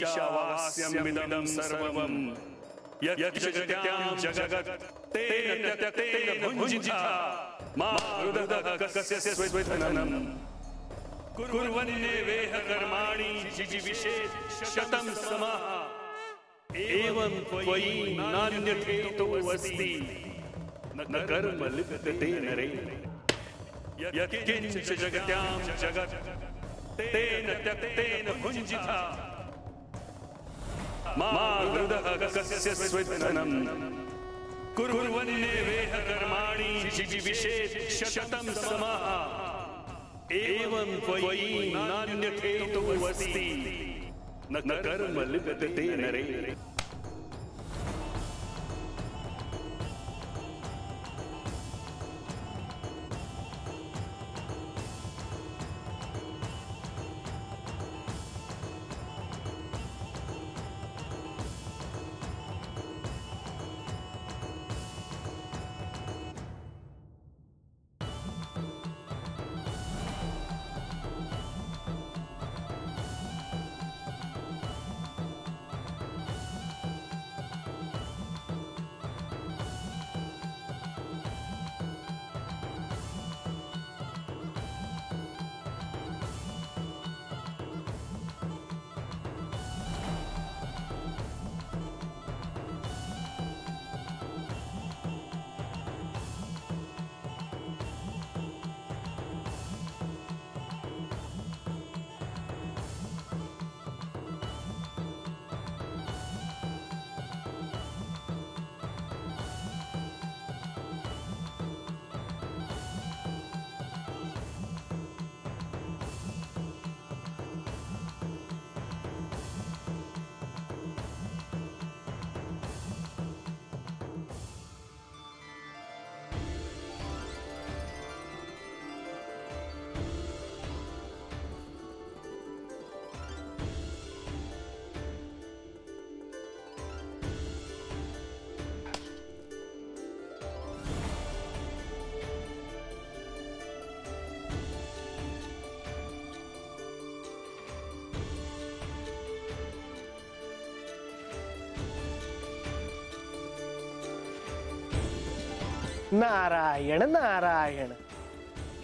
ईशावास्यमिदं सर्वं यत् जगत्यां जगत् तेन त्यक्तेन भुञ्जिता मा हृदः कस्य स्वेदनम् कुर्वन्नेवेह कर्माणि जिजीविषेत् शतं समाः एवं त्वयि नान्यथेतोऽस्ति न कर्म लिप्यते नरे यत्किञ्च जगत्यां जगत् तेन त्यक्तेन भुञ्जिता मा हृदः कस्य स्वेदनम् कुर्वन्नेवेह कर्माणि जिजीविषेत् शतं समाः एवं त्वयि नान्यथेतोऽस्ति न कर्म लिप्यते नरे नारायण नारायण.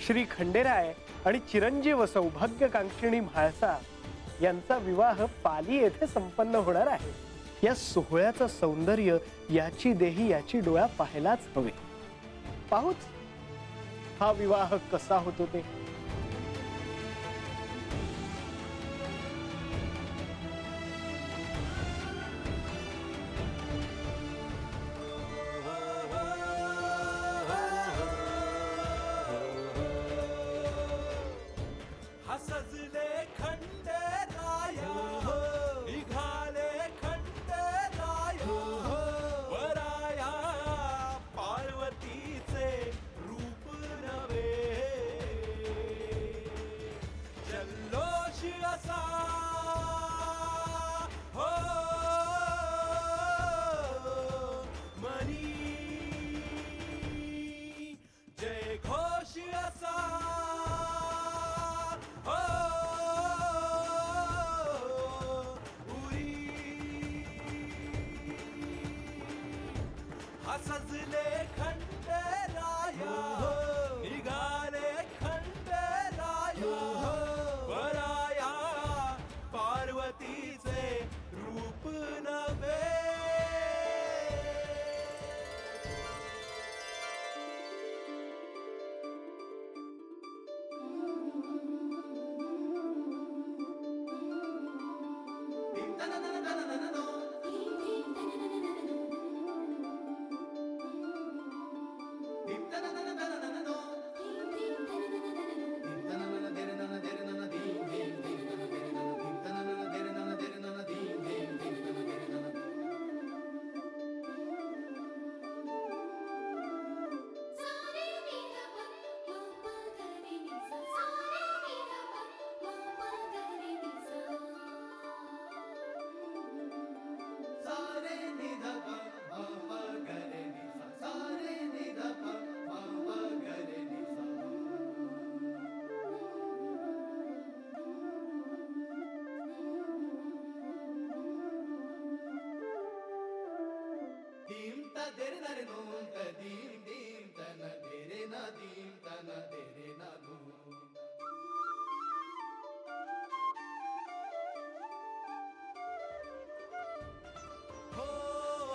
श्री खंडेराय आणि चिरंजीव सौभाग्यकांक्षिणी म्हाळसा यांचा विवाह पाली येथे संपन्न होणार आहे. या सोहळ्याचं सौंदर्य याची देही याची डोळा पाहायलाच हवे. पाहूच हा विवाह कसा होतो ते.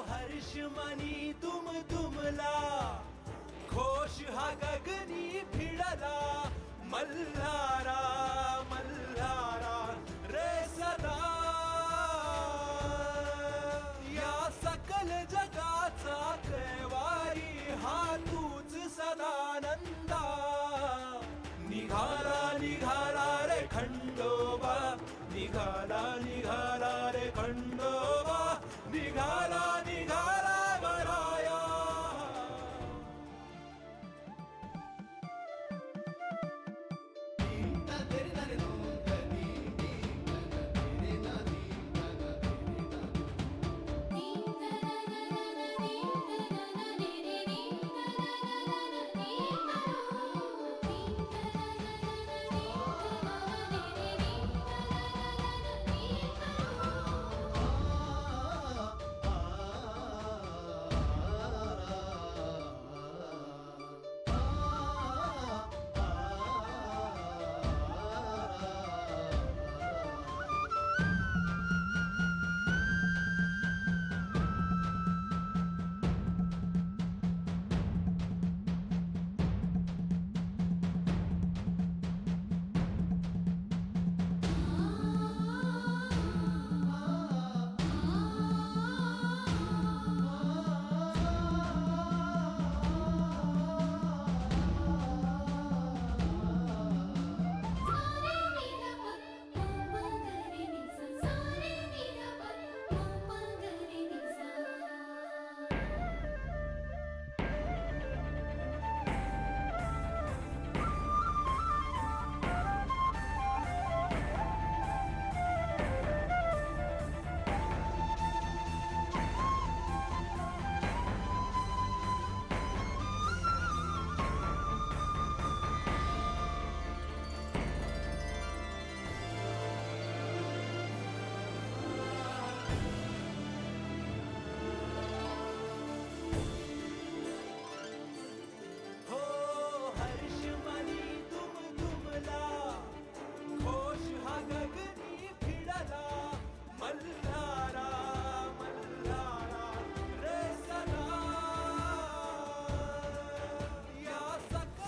हर्षमनी तुम तुमला घोष हा गगनी भिडला मल्हारा मल्हारा रे सदा या सकल जगाचा कैवारी हा तूच सदानंदा निघाला निघाला रे खंडोबा निघाला निघाला रे खंडोबा निघाला निघाला बराया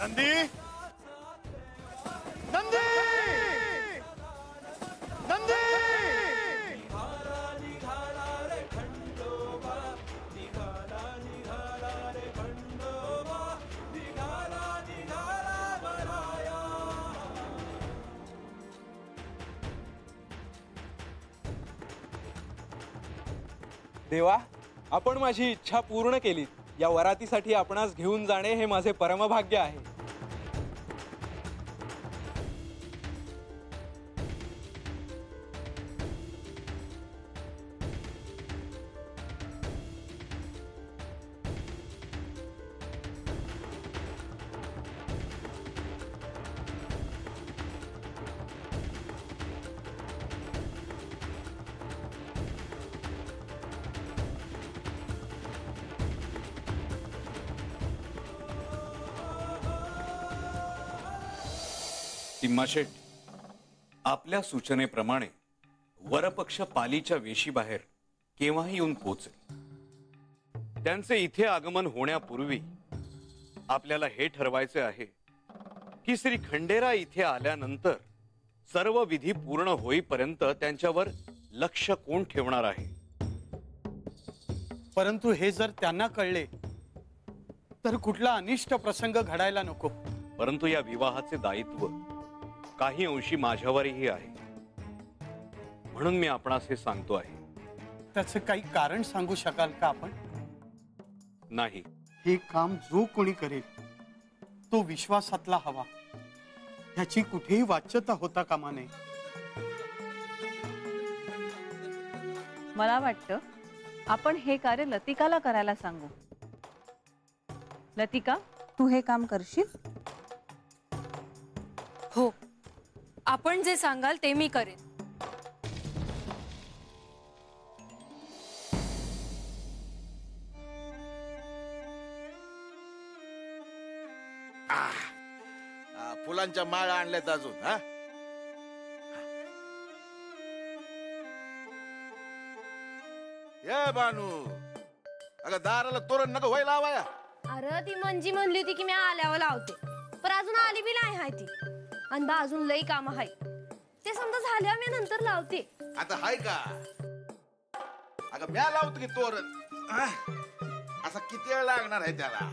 नंदी नंदी नंदी देवा, आपण माझी इच्छा पूर्ण केली. या वरातीसाठी आपणास घेऊन जाणे हे माझे परमभाग्य आहे. तिम्माशेठ, आपल्या सूचनेप्रमाणे वरपक्ष पालीच्या वेशीबाहेर केव्हाही येऊन पोहोचेल. त्यांचे इथे आगमन होण्यापूर्वी आपल्याला हे ठरवायचे आहे की श्री खंडेराय इथे आल्यानंतर सर्व विधी पूर्ण होईपर्यंत त्यांच्यावर लक्ष कोण ठेवणार आहे. परंतु हे जर त्यांना कळले तर कुठला अनिष्ट प्रसंग घडायला नको. परंतु या विवाहाचे दायित्व काही अंशी माझ्यावरही आहे, म्हणून मी आपणास हे सांगतो आहे. त्याचं काही कारण सांगू शकाल का आपण? नाही. हे काम जो कोणी करेल तो विश्वासातला हवा. ह्याची कुठेही वाच्यता होता कामा नये. मला वाटतं आपण हे कार्य लतिकाला करायला सांगू. लतिका, तू हे काम करशील? हो, आपण जे सांगाल ते मी करेन. फुलांच्या माळा आणल्यात अजून. हा ये बानू, अगं दाराला तोरण नको व्हायला लावाया. अरे ती मंजी म्हणली होती की मी आल्यावर लावते, पण अजून आली बी नाही हाय ती. आणि बा अजून लई काम हाय, ते समजा झाल्यावर मी नंतर लावते. आता हाय का? अगं म्या लावतो की तोरण. हा? असा किती वेळ लागणार आहे त्याला?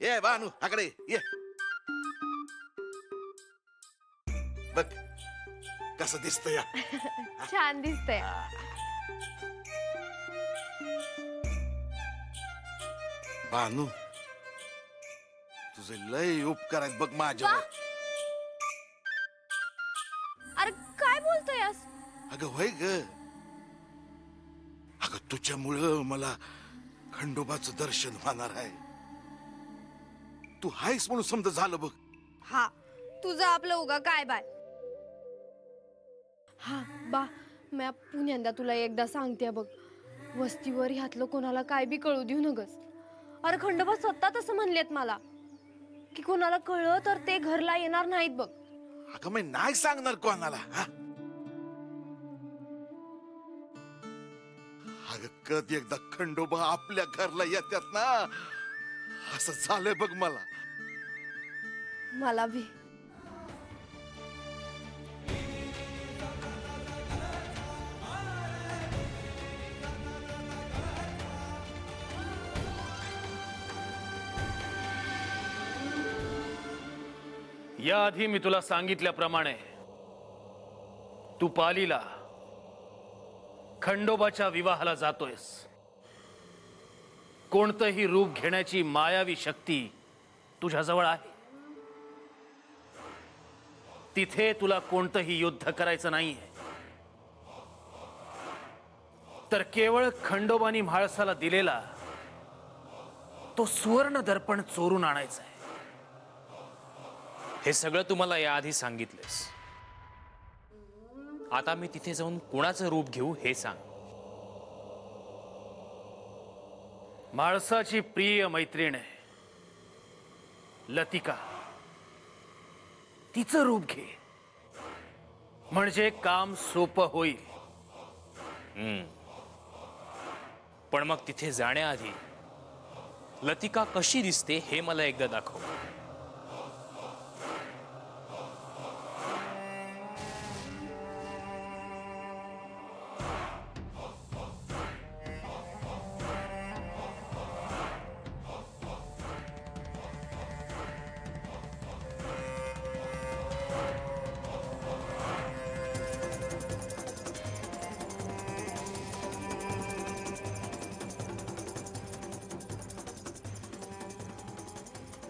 ये बानू आकडे ये. बघ कसं दिसत या. छान दिसतंय. बानू तुझे लय उपकार आहेत बघ माझ्यावर. अरे काय बोलतोयस? अगं होय ग. अगं तुझ्यामुळं मला खंडोबाचं दर्शन होणार आहे. तू हायस म्हणून समजा झालं बघ. हा तुझं आपलं उगा काय बाय. हा बा मी पुण्यांदा तुला एकदा सांगते बघ, वस्तीवर ह्यातलं कोणाला काय बी कळू देऊ नगस. अरे खंडोबा स्वतः तसं म्हणलेत मला की कोणाला कळलं तर ते घरला येणार नाहीत बघ. अगं मी नाही सांगणार कोणाला. अगं कधी एकदा खंडोबा आपल्या घरला येतात ना, असं झालंय बघ मला. मला भी. याआधी मी तुला सांगितल्याप्रमाणे तू पालीला खंडोबाच्या विवाहाला जातोयस. कोणतंही रूप घेण्याची मायावी शक्ती तुझ्याजवळ आहे. तिथे तुला कोणतंही युद्ध करायचं नाहीये, तर केवळ खंडोबानी म्हाळसाला दिलेला तो सुवर्ण दर्पण चोरून आणायचा आहे. हे सगळं तुम्हाला याआधी सांगितलंस. आता मी तिथे जाऊन कोणाचं रूप घेऊ हे सांग. म्हाळसाची प्रिय मैत्रीण आहे लतिका, तिचं रूप घे, म्हणजे काम सोपं होईल. पण मग तिथे जाण्याआधी लतिका कशी दिसते हे मला एकदा दाखव.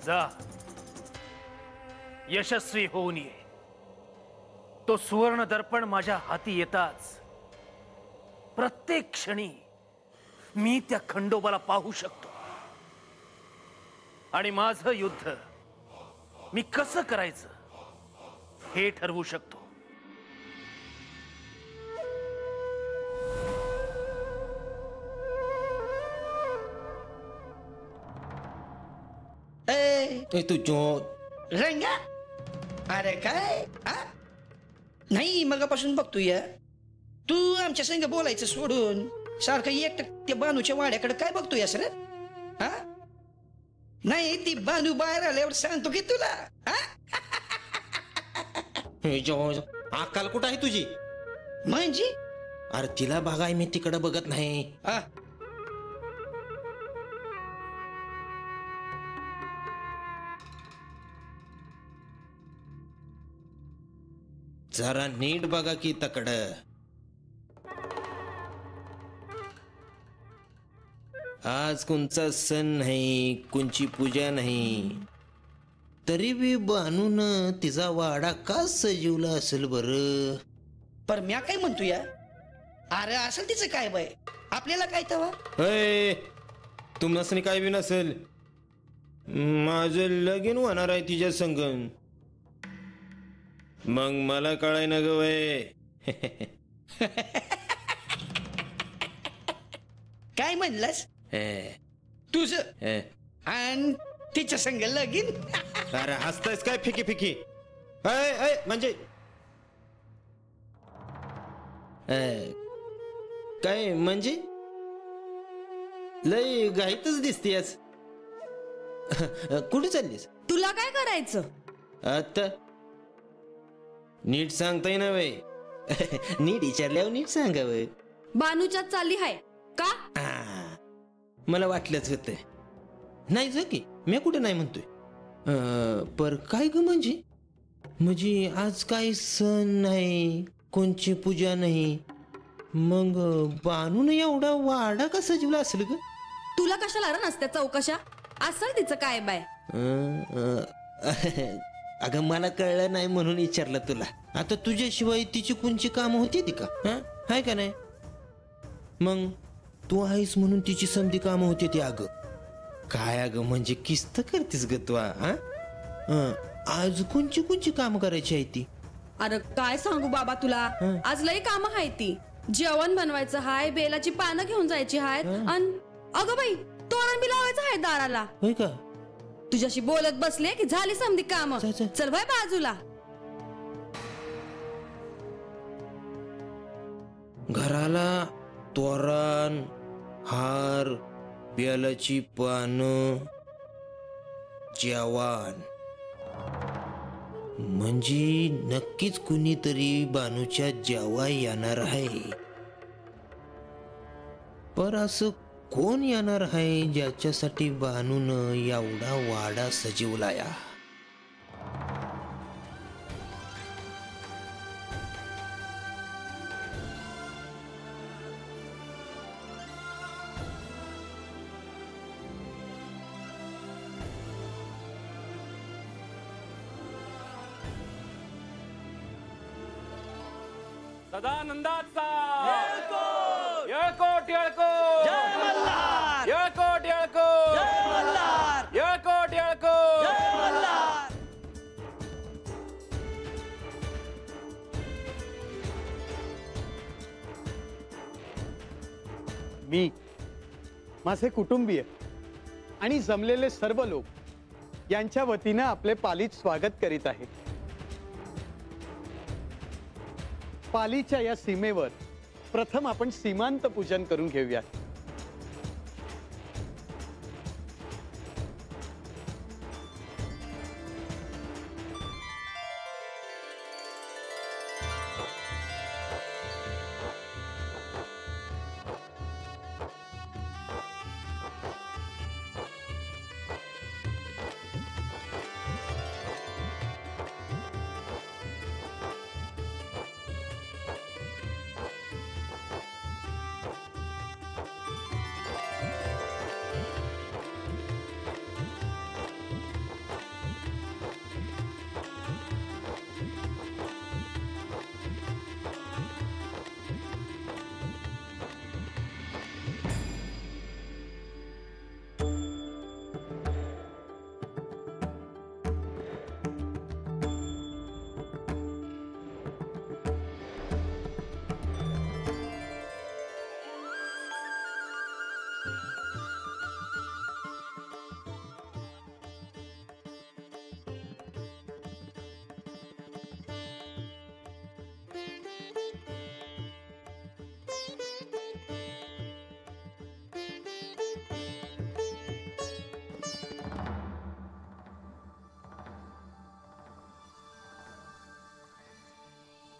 जा, यशस्वी होऊन ये. तो सुवर्ण दर्पण माझ्या हाती येताच प्रत्येक क्षणी मी त्या खंडोबाला पाहू शकतो आणि माझं युद्ध मी कसं करायचं हे ठरवू शकतो. तू जो रंगा. अरे काय नाही मगापासून बघतोय तू आमच्या संग बोलायचं सोडून सारखं एकटं त्या बानूच्या वाड्याकडे काय बघतोय सर? हा नाही ती बानू बाहेर आल्यावर सांगतो की तुला. अक्कल कुठं आहे तुझी? म्हणजे अरे तिला बघाय मी तिकडे बघत नाही. जरा नीट बघा की तकड. आज कोणचा सण नाही, कोणची पूजा नाही, तरी बी बानून तिचा वाडा का सजवला असेल बर? पर म्या काय म्हणतोय, अरे असेल तिचं काय बाय, आपल्याला काय तवा? तुम्हाला काय बी नसेल. माझं लगीन होणार आहे तिच्या संग. मग मला कळाय ना ग वय. काय म्हणलास तुझ आणि तिच्या संग लगीन? अरे हसतायस काय फिकी फिकी? म्हणजे काय म्हणजे लय घाईतच दिसतेस. कुठे चाललीस? तुला काय करायचं? आता नीट सांगताय ना वय. नीट विचारल्यावर नीट सांगावं. बानूच्यात चालली आहे का? मला वाटलंच होत. नाही जा की, मी कुठे नाही म्हणतोय. पर काय ग म्हणजे आज काय सण नाही, कोणची पूजा नाही, मग बानून एवढा वाडा का सजवला असेल ग? तुला कशाला नसत्या चौकशा? असल तिचं काय बाय. अगं मला कळलं नाही म्हणून विचारलं तुला. आता तुझ्याशिवाय तिची कोणची काम होती ती का? हाय का नाही? मग तू आहेस म्हणून तिची समधी काम होती ती. अगं काय अगं म्हणजे किस्त करतीस ग तू? आज कोणची काम करायची आहे ती? अरे काय सांगू बाबा तुला, आज लई काम आहे ती. जेवण बनवायचं हाय, बेलाची पानं घेऊन जायची आहेत, आणि अगं बाई तोरण बी लावायचं आहे दाराला. होय का? तुझ्याशी बोलत बसले की झाली समधी काम. चल भाई बाजूला. घराला तोरण, हार, बेलाची पानं, जेवण म्हणजे नक्कीच कुणीतरी बानूच्या जेवा येणार आहे. पर असं कोण येणार आहे ज्याच्यासाठी बानून एवढा वाडा सजवलाया? सदानंदाचा येळकोट येळकोट येळकोट येळकोट येळकोट येळकोट. मी, माझे कुटुंबीय आणि जमलेले सर्व लोक यांच्या वतीनं आपले पालीत स्वागत करीत आहे. पालीच्या या सीमेवर प्रथम आपण सीमांत पूजन करून घेऊया.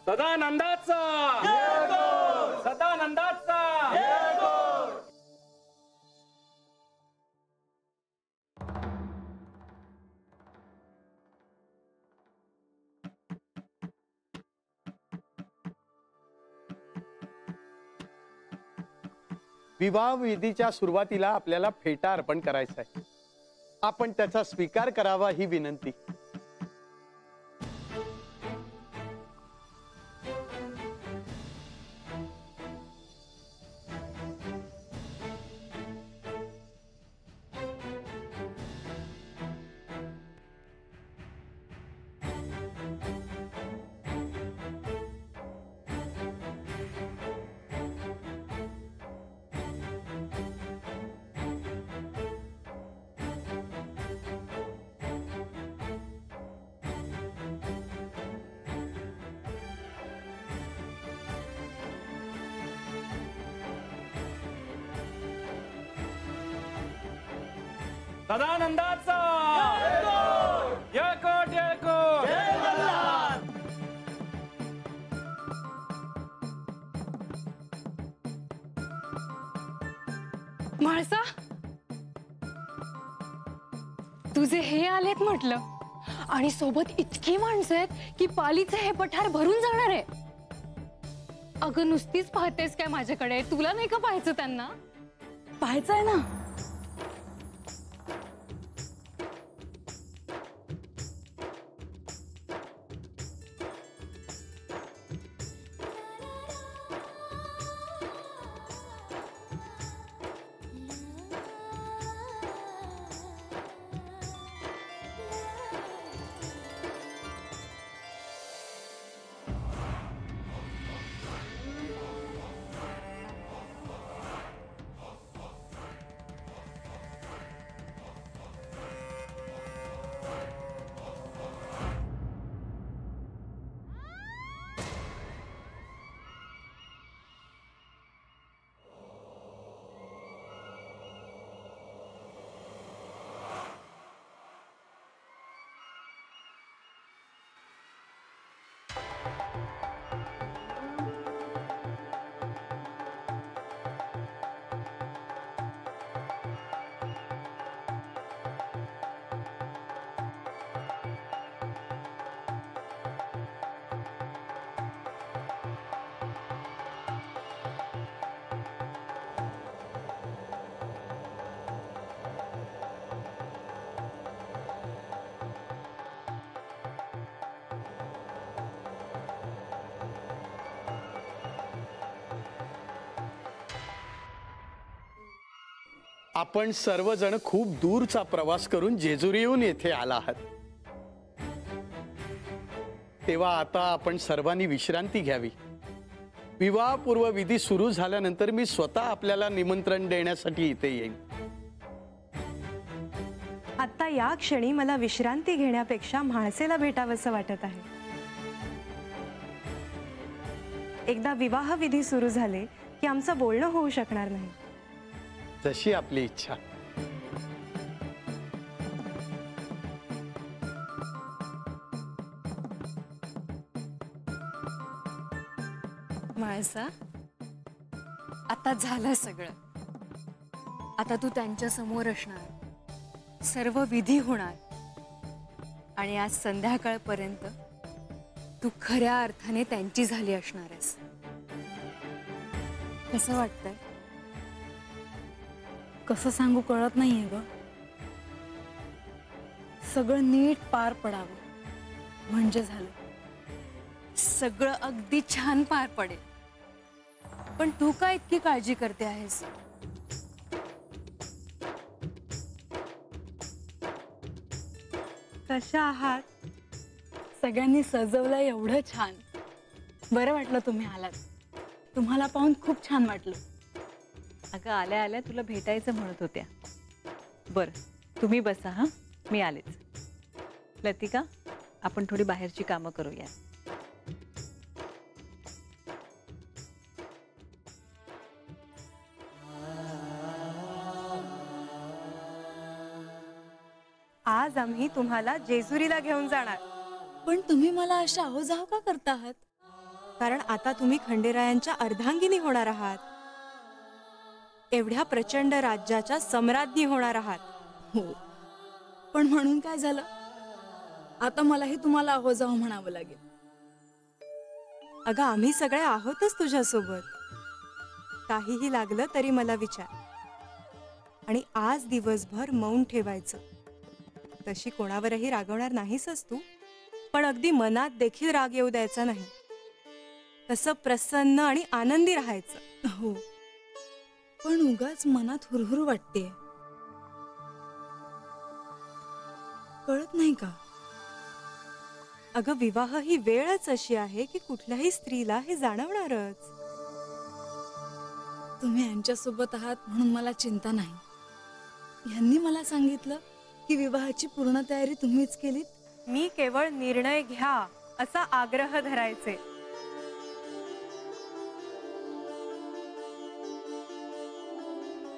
सदानंदाचा येळकोट सदानंदाचा येळकोट. विवाह विधीच्या सुरुवातीला आपल्याला फेटा अर्पण करायचा आहे. आपण त्याचा स्वीकार करावा ही विनंती. सदानंदाचा येळकोट येळकोट. म्हाळसा, तुझे हे आलेत म्हटलं, आणि सोबत इतकी माणसं आहेत की पालीचे हे पठार भरून जाणार आहे. अगं नुसतीच पाहतेस काय माझ्याकडे? तुला नाही का पाहायचं त्यांना? पाहायचंय ना. आपण सर्वजण खूप दूरचा प्रवास करून जेजुरीहून येथे आला आहात, तेव्हा आता आपण सर्वांनी विश्रांती घ्यावी. विवाहपूर्व विधी सुरू झाल्यानंतर मी स्वतः आपल्याला निमंत्रण देण्यासाठी इथे येईन. आता या क्षणी मला विश्रांती घेण्यापेक्षा म्हाळसेला भेटावंसं वाटत आहे. एकदा विवाह विधी सुरू झाले की आमचं बोलणं होऊ शकणार नाही. जशी आपली इच्छा. म्हाळसा, आता झालं सगळं. आता तू त्यांच्या समोर असणार, सर्व विधी होणार, आणि आज संध्याकाळपर्यंत तू खऱ्या अर्थाने त्यांची झाली असणार आहेस. कसं वाटतंय? कसं सांगू कळत नाहीये ग. सगळं नीट पार पडावं म्हणजे झालं. सगळं अगदी छान पार पडेल, पण तू का इतकी काळजी करते आहेस? कशा आहात? सगळ्यांनी सजवलं एवढं छान. बरं वाटलं तुम्ही आलात. तुम्हाला पाहून खूप छान वाटलं. अगं आल्या आल्या तुला भेटायचं म्हणत होत्या. बरं तुम्ही बसा, हा मी आलेच. लतिका, आपण थोडी बाहेरची कामं करूया. आज आम्ही तुम्हाला जेजुरीला घेऊन जाणार. पण तुम्ही मला अशा अहोजाव का करता आहात? कारण आता तुम्ही खंडेरायांच्या अर्धांगिनी होणार आहात. एवढ्या प्रचंड राज्याच्या सम्राज्ञी होणार आहात. हो, पण म्हणून काय झालं? आता मलाही तुम्हाला अहोजाव म्हणावं लागेल. अगं आम्ही सगळे आहोतच तुझ्यासोबत. काहीही लागलं तरी मला विचार. आणि आज दिवसभर मौन ठेवायचं. तशी कोणावरही रागवणार नाहीसच तू, पण अगदी मनात देखील राग येऊ द्यायचा नाही. तसं प्रसन्न आणि आनंदी राहायचं. हो, पण उगाच मनात हुरहुर वाटते. कळत नाही का? अगं विवाह ही वेळच अशी आहे की कुठल्याही स्त्रीला हे जाणवणारच. तुम्ही यांच्यासोबत आहात म्हणून मला चिंता नाही. यांनी मला सांगितलं की विवाहाची पूर्ण तयारी तुम्हीच केलीत. मी केवळ निर्णय घ्या असा आग्रह धरायचे.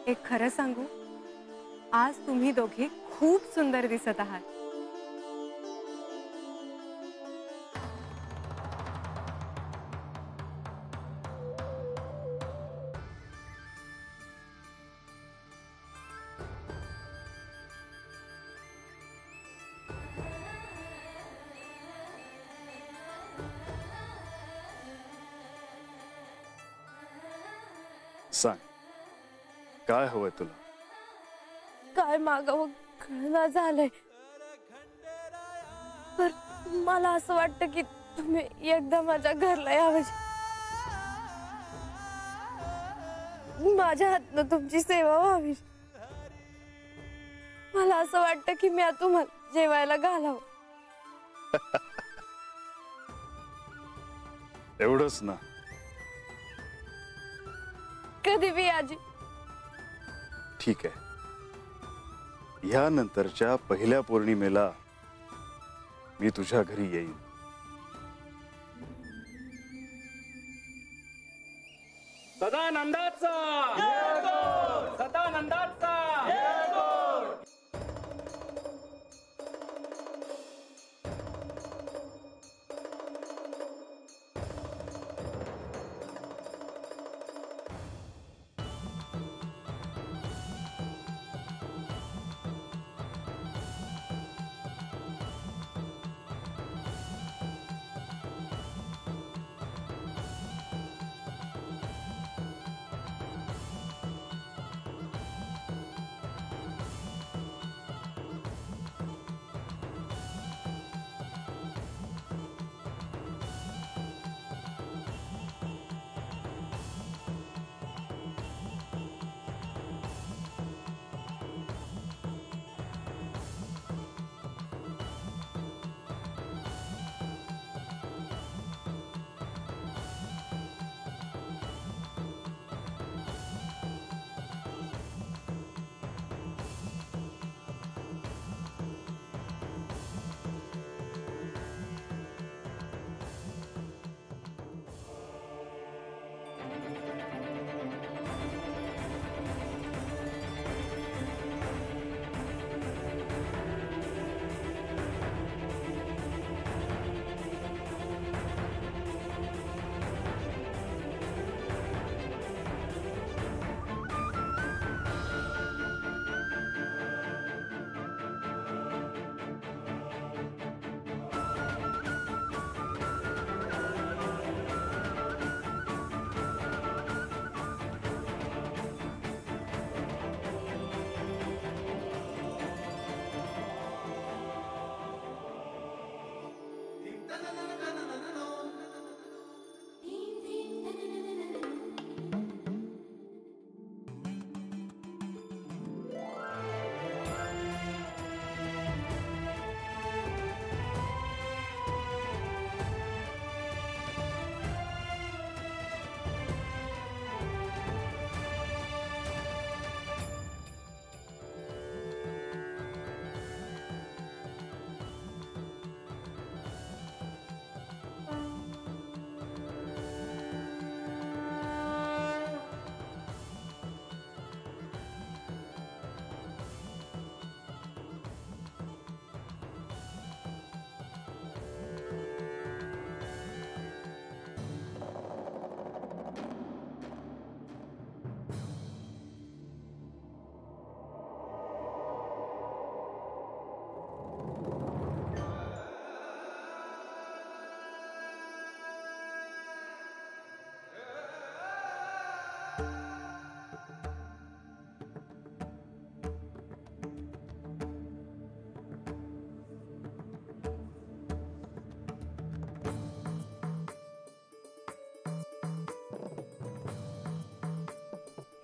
एक खरं सांगू, आज तुम्ही दोघे खूप सुंदर दिसत आहात. सांग, काय हवंय तुला? काय मागावं कळना झालंय. पर मला असं वाटतं की तुम्ही एकदा माझ्या घरला यावं. माझ्या हातनं तुमची सेवा व्हावी. मला असं वाटतं की मी तुम्हाला जेवायला घालावं. एवढंच ना? कधी बी आजी. ठीक आहे, यानंतरच्या पहिल्या पौर्णिमेला मी तुझ्या घरी येईन. सदानंदाचा सदानंदाचा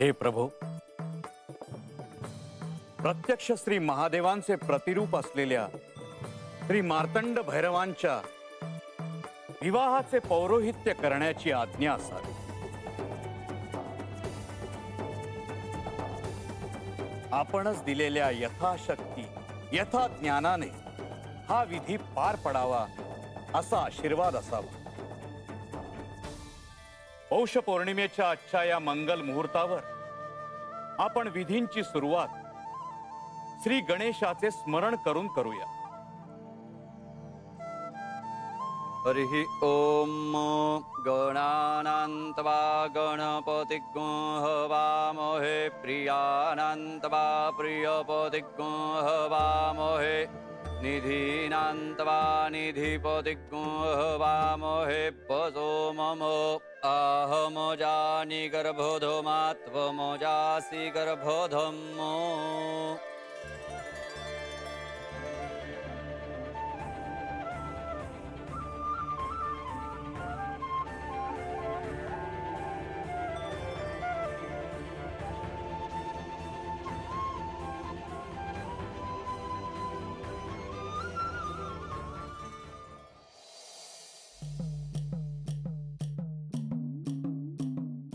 हे प्रभो, प्रत्यक्ष श्री महादेवांचे प्रतिरूप असलेल्या श्री मार्तंड भैरवांच्या विवाहाचे पौरोहित्य करण्याची आज्ञा असावी. आपणच दिलेल्या यथाशक्ती यथा ज्ञानाने हा विधी पार पडावा असा आशीर्वाद असावा. पौष पौर्णिमेच्या आजच्या या मंगल मुहूर्तावर आपण विधींची सुरुवात श्री गणेशाचे स्मरण करून करूया. हरिः ओम गणानान्त्वा गणपतिं हवामहे प्रियानान्त्वा प्रियपतिं हवामहे निधीनान्त्वा निधिपतिं हवामहे पशो मम अहमजानि गर्भोधमात्वमजासि गर्भोधम्.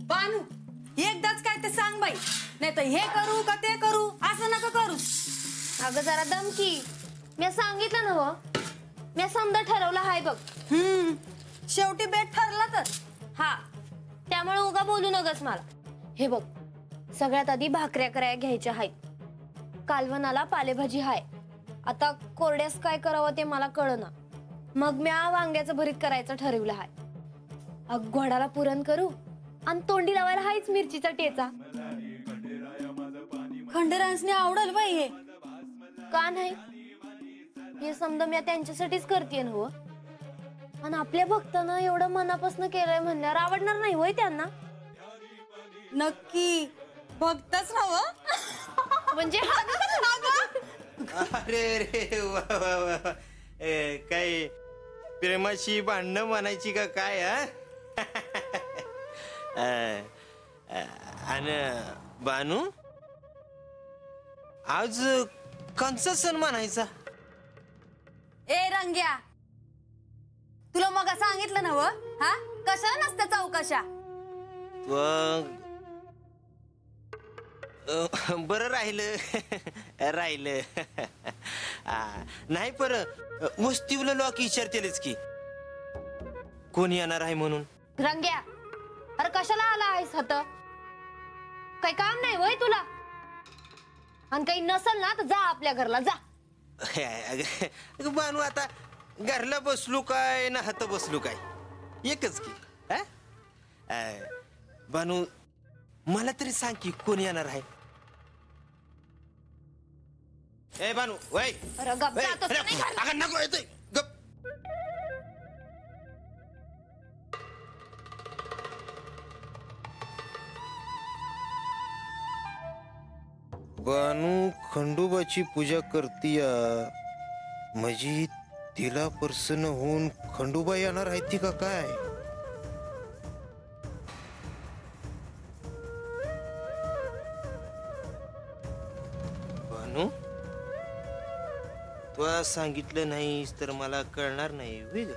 बानू एकदाच काय ते सांग बाई, नाही तर हे करू का ते करू असं नका करू. अगं जरा दमकी, मी सांगितलं ना हो, मी समजा ठरवलं हाय बघ. शेवटी बेट ठरला तर हा, त्यामुळे उगा बोलू नगस मला. हे बघ, सगळ्यात आधी भाकऱ्या कराया घ्यायच्या आहेत, कालवणाला पालेभाजी हाय. आता कोरड्यास काय करावं ते मला कळना, मग मी वांग्याचं भरीत करायचं ठरवलं हाय. घोडाला पुरण करू आणि तोंडी लावायला हायच मिरचीचा ठेचा. खंडेराजने आवडल बाई हे. का नाही, हे समजा मी त्यांच्यासाठीच करते ना हो. आणि आपल्या भक्तानं एवढं मनापासून केलंय म्हणल्यावर आवडणार नाही होय त्यांना. नक्की भक्तच नव्ह म्हणजे अरे रे वा वा वा. काय प्रेमाची भांडणं म्हणायची का काय? आणि बानू, आज कोणचा सण म्हणायचा? ए रंग्या, तुला मग सांगितलं ना व, हा कशाला नसत्या चौकशा. बरं राहिलं नाही, पर वस्तीवलं लोक विचारतेलच की कोण येणार आहे म्हणून. रंग्या, अरे कशाला आला आहेस हात? काही काम नाही होय तुला? आणि काही नसल ना तर जा आपल्या घरला जा. बानू, आता घरला बसलो काय ना हात बसलो काय एकच की. बानू, मला तरी सांग की कोण येणार आहे? ए बानू, वय नको येतोय गप. बानू खंडोबाची पूजा करतीया म्हणजे तिला प्रसन्न होऊन खंडोबा येणार आहे ती का काय? बानू, तू सांगितलं नाहीस तर मला कळणार नाही. वेग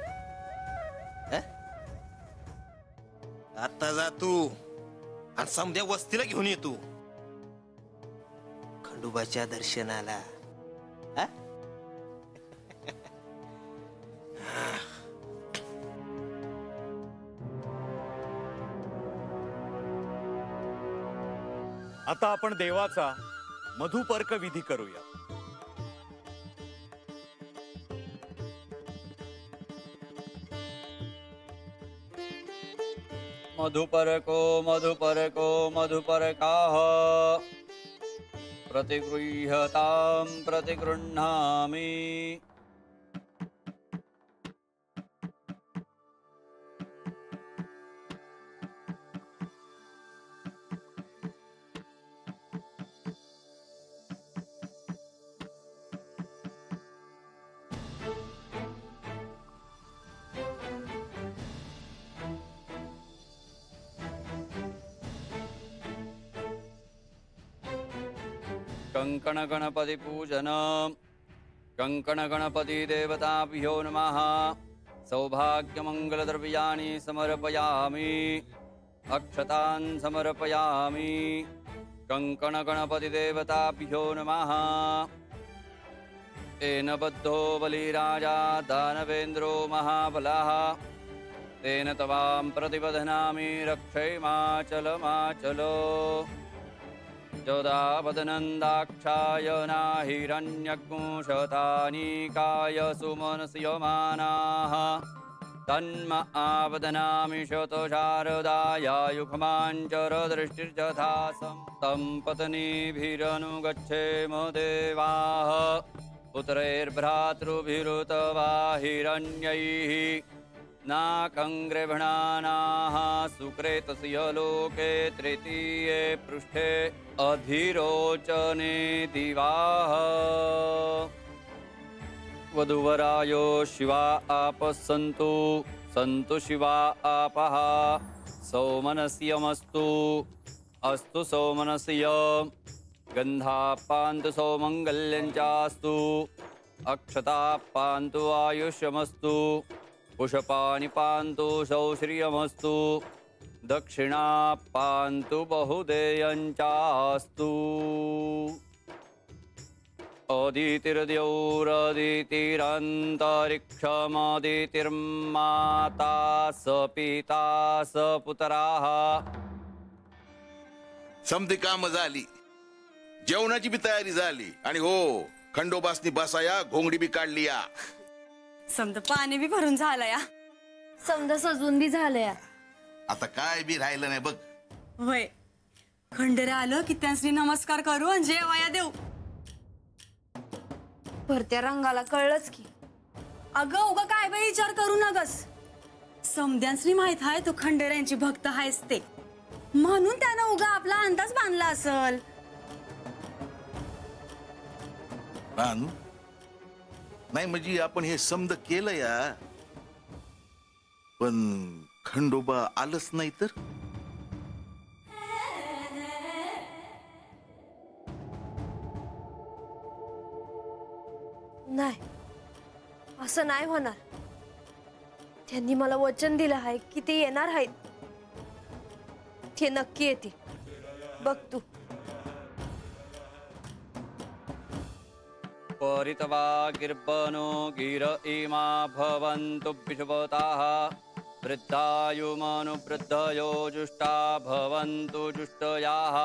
आता जा तू आणि समध्या वस्तीला घेऊन ये तू खंडोबाच्या दर्शनाला. आता आपण देवाचा मधुपर्क विधी करूया. मधुपरको मधुपरको मधुपरकाः प्रतिगृह्यतां प्रतिगृह्णामि. कंकण गणपति पूजन. कंकण गणपति देवताभ्यो नमः. सौभाग्य मंगल द्रव्याणि समर्पयामि. अक्षतान् समर्पयामि. कंकण गणपति देवताभ्यो नमः. तेन बद्धो बलिराजा दानवेन्द्रो महाबलः. तेन तवां प्रतिबध्नामि रक्षैमाचलमाचलो. जोदावदनन्दाक्षाय नाहिरण्यकुशतानीकाय सुमनस्यमानाः तन्म आवदनामि शतशारदाय युग्माञ्चरदृष्टिर्यथा तं पत्नीभिरनुगच्छेम देवाः पुत्रैर्भ्रातृभिरुतवा हिरण्यैः नाकङ्ग्रभणानाः सुकृतस्य लोके तृतीये पृष्ठे अधिरोचने दिवाः वधूवरायो शिवा आपः सन्तु शिवा आपः सौमनस्यमस्तु अस्तु सौमनस्य गन्धा पान्तु सौमङ्गल्यञ्चास्तु अक्षता पान्तु आयुष्यमस्तु पुष्पाणि पान्तु सौश्रियमस्तु दक्षिणा पान्तु बहुदेयञ्चास्तु अदितिर्द्यौरदितिरन्तरिक्षमदितिर्माता स पिता स पुत्राः समधी काम झाली, जेवणाची बी तयारी झाली आणि हो खंडोबासनी बसाया घोंगडी बी काढली या. समजा पाणी बी भरून झालं या. समजा सजून बी झालंय. आता काय बी राहिलं नाही बघ. होय, खंडेरा आलं की त्यांनी नमस्कार करू आणि जेवाया देऊ. भरत्या रंगाला कळलंच की. अगं उगा काय बाई विचार करू नगस. समद्यांसनी माहित आहे तू खंडेऱ्यांची भक्त आहेस ते, म्हणून त्यानं उगा आपला अंदाज बांधला असल. बांधू नाही म्हणजे आपण हे समद केलं या, पण खंडोबा आलंच नाही तर. नाही, असं नाही होणार. त्यांनी मला वचन दिलं आहे की ते येणार आहेत. ते नक्की येतील, बघ तू. परितवा गिर्बनो गिर इमा भवन्तु विषवताः वृद्धायुमनुवृद्धयो जुष्टा भवन्तु जुष्टयाः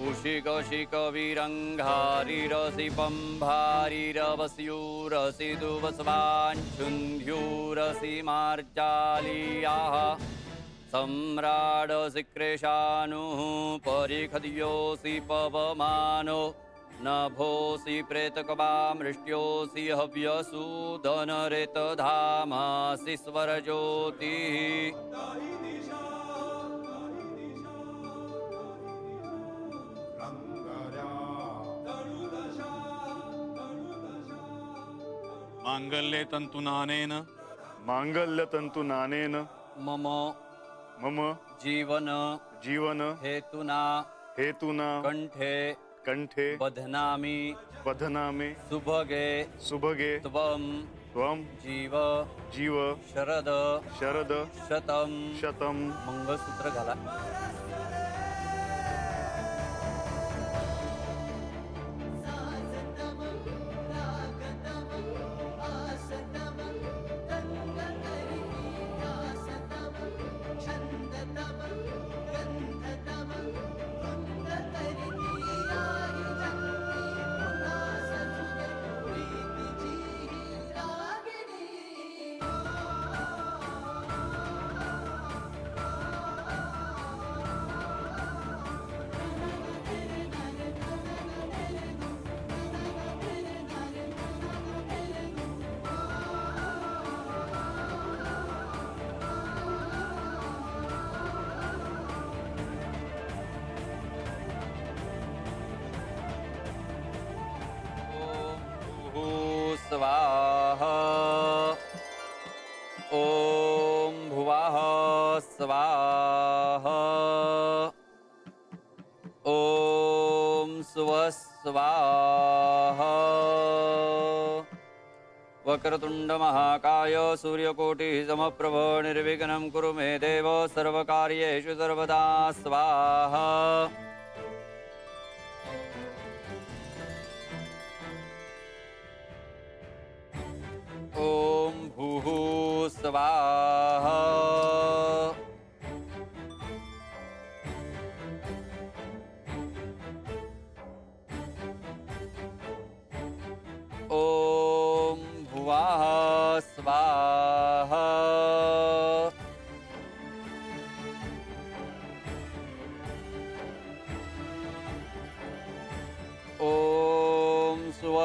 उशिकशिकविरङ्घारिरसि पम्भारिरवस्यूरसि दुवस्वाञ्छुन्ध्यूरसि मार्जालीयाः सम्राडसि क्रेशानुः परिखद्योऽसि पवमानो नभोऽसि प्रेतकवामृष्ट्योऽसि हव्यसूदनरेतधामासि स्वरज्योतिः मांगल्ये तंतुनानेन मम जीवन हेतुना कंठे बध्नामि सुभगे त्वं जीव शरद शतं मंगळसूत्र घाला. स्वाहा ओम भुवः स्वाहा ओम स्वः स्वाहा. वक्रतुंड महाकाय सूर्यकोटि समप्रभ निर्विघ्नं कुरु मे देव सर्वकार्येषु सर्वदा स्वाहा. ओम भूः स्वाहा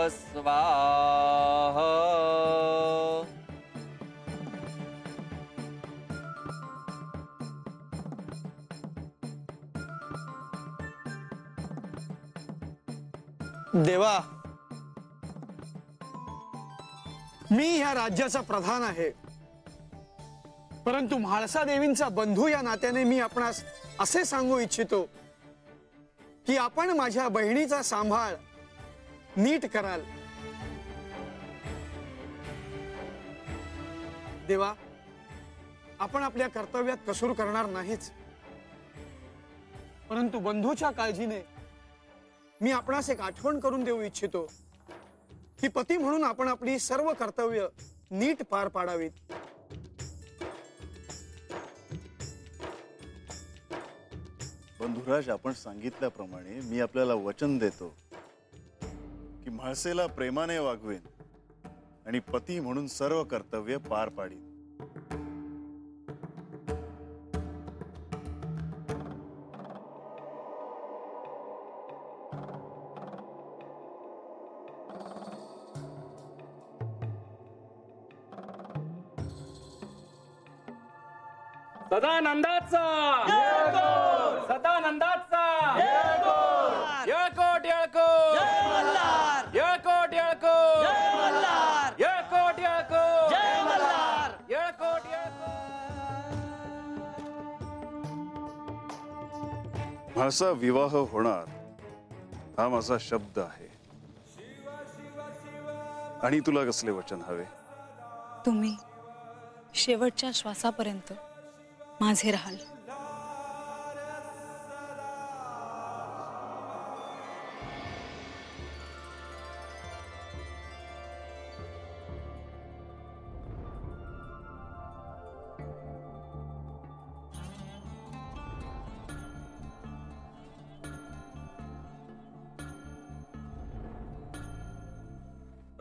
स्वाहा देवा, मी ह्या राज्याचा प्रधान आहे, परंतु म्हाळसा देवींचा बंधू या नात्याने मी आपणास असे सांगू इच्छितो की आपण माझ्या बहिणीचा सांभाळ नीट कराल. देवा, आपण आपल्या कर्तव्यात कसूर करणार नाहीच, परंतु बंधूच्या काळजीने मी आपणास एक आठवण करून देऊ इच्छितो की पती म्हणून आपण आपली सर्व कर्तव्य नीट पार पाडावीत. बंधुराज, आपण सांगितल्याप्रमाणे मी आपल्याला वचन देतो की म्हाळसेला प्रेमाने वागवेन आणि पती म्हणून सर्व कर्तव्य पार पाडीन. सदानंदाचा सदानंदाचा येळकोट येळकोट येळकोट येळकोट येळकोट येळकोट येळकोट म्हाळसा विवाह होणार हा माझा शब्द आहे. आणि तुला कसले वचन हवे? तुम्ही शेवटच्या श्वासापर्यंत माझे राहाल.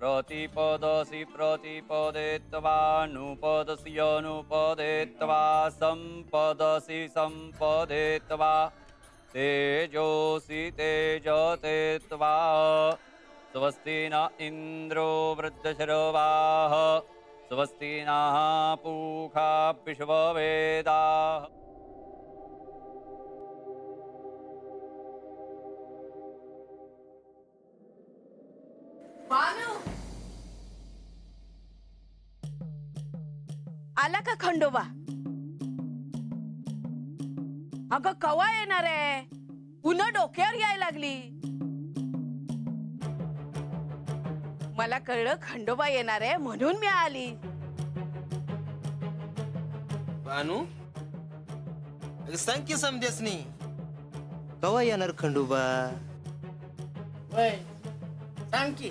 प्रतिपदसि प्रतिपदेत्वा नुपदसि अनुपदेत्वा संपदसि संपदेत्वा तेजोसि तेजतेत्वा स्वस्ति न इन्द्रो वृद्धशरवाः स्वस्ति नः पूषा विश्ववेदाः. आला का खंडोबा? अगं कवा येणार आहे? पुन्हा डोक्यावर यायला लागली. मला कळलं खंडोबा येणार आहे म्हणून मी आली. बानू, सांग की समदेसनी कवा येणार खंडोबा? सांग की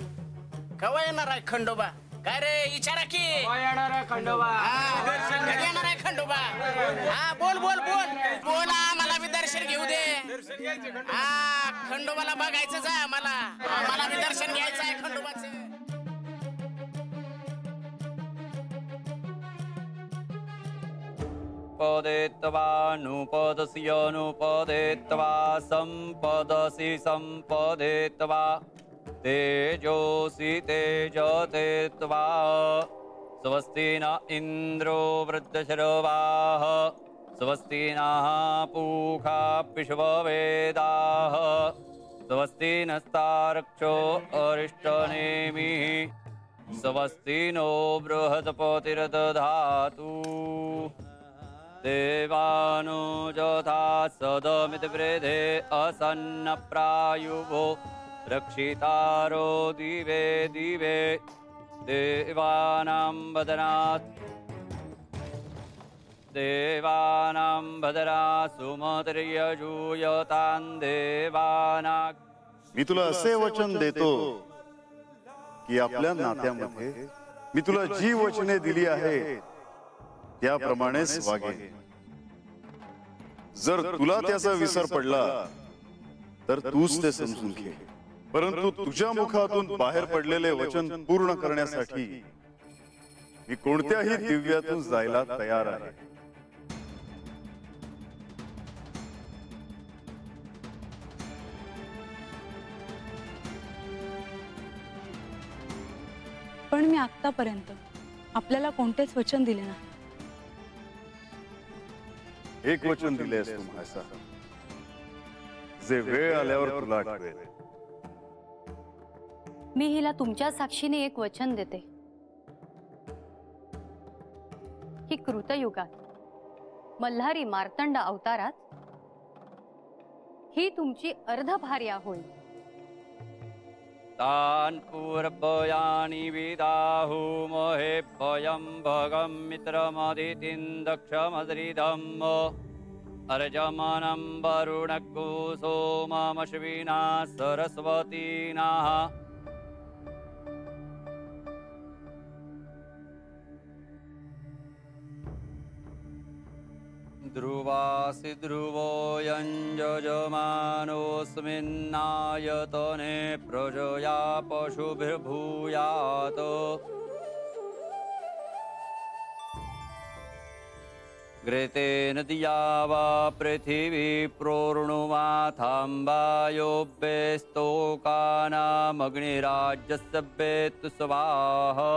कवा येणार आहे खंडोबा? काय रे विचारा की येणार आहे खंडोबा? कधी येणार आहे खंडोबा? हा बोल बोल बोल बोला, मला बी दर्शन घेऊ दे. हा खंडोबाला बघायचंच आहे मला बी दर्शन घ्यायचं आहे खंडोबाचं. पदेत्वा नुपदसि अनुपदेत्वा संपदसि संपदेत्वा तेजोसि तेजतेत्वा स्वस्ति न इन्द्रो वृद्धशरवाः स्वस्ति नः पूषा विश्ववेदाः स्वस्ति नस्तार्क्ष्यो अरिष्टनेमिः स्वस्ति नो बृहस्पतिर्दधातु. देवानो यथा सदमितवृधे असन्नप्रायुवो रक्षितारो दिवे दिवे देवानां भद्रा सुमतिर्यजूयतां देवानां. मी तुला असे वचन देतो की आपल्या नात्यामध्ये मी तुला जी वचने दिली आहेत त्याप्रमाणेच वागेन. जर तुला त्याचा विसर पडला तर तूच ते समजून घे, परंतु तुझ्या मुखातून बाहेर पडलेले वचन पूर्ण करण्यासाठी मी कोणत्याही दिव्यातून जायला तयार आहे. मी आतापर्यंत आपल्याला कोणतेच वचन दिले नाही. एक वचन दिलेस तू म्हाळसा, जे वेळ आल्यावर तुला आठवेल. मी हिला तुमच्या साक्षीने एक वचन देते की कृतयुगात मल्हारी मार्तंड अवतारात ही तुमची अर्धभार्या होईल. तान् पूर्वयानि विदाहु मोहे भयं भगं मित्रमदितिं दक्षमद्रिदम् अर्जमानं वरुणगो सोममश्विना सरस्वतीनाः ध्रुवासि ध्रुवो यञ्जमानोऽस्मिन्नायतने प्रजया पशुभिर्भूयात् घृतेन दिया वा पृथिवी प्रोर्णुमाथाम्बायोऽभ्यस्तोकानामग्निराज्यस्य वेत्तु स्वाहा.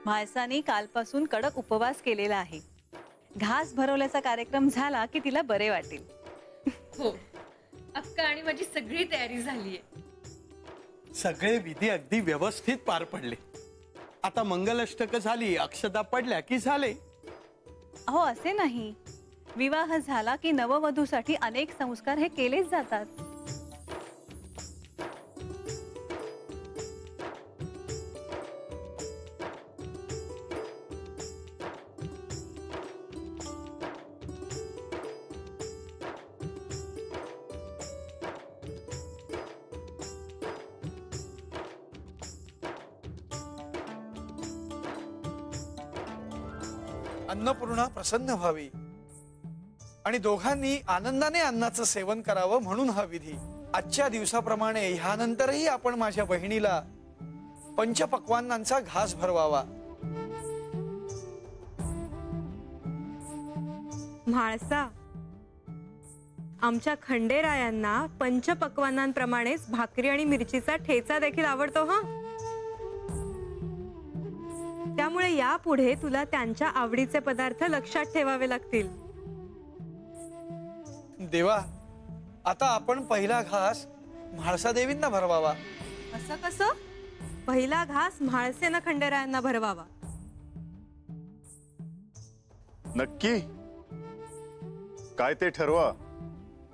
म्हाळसाने कालपासून कडक उपवास केलेला आहे. घास भरवल्याचा कार्यक्रम झाला की तिला बरे वाटेल. हो, अक्का आणि माझी सगळी तयारी झालीये. सगळे विधी अगदी व्यवस्थित पार पडले. आता मंगलाष्टक झाली, अक्षता पडल्या की झाले. अहो असे नाही, विवाह झाला की नववधूसाठी अनेक संस्कार हे केलेच जातात. अन्नपूर्णा प्रसन्न व्हावी आणि दोघांनी आनंदाने अन्नाचं सेवन करावं म्हणून हा विधी. आजच्या दिवसाप्रमाणे ह्यानंतरही आपण माझ्या बहिणीला पंचपक्वान्नांचा घास भरवावा. म्हाळसा, आमच्या खंडेरायांना पंचपक्वान्नांप्रमाणेच भाकरी आणि मिरचीचा ठेचा देखील आवडतो. हा, त्यामुळे यापुढे तुला त्यांच्या आवडीचे पदार्थ लक्षात ठेवावे लागतील. देवा, आता आपण पहिला घास म्हाळसा देवींना भरवावा. असं कसं? पहिला घास म्हाळसेनं खंडेरायांना भरवावा. नक्की? काय ते ठरवा,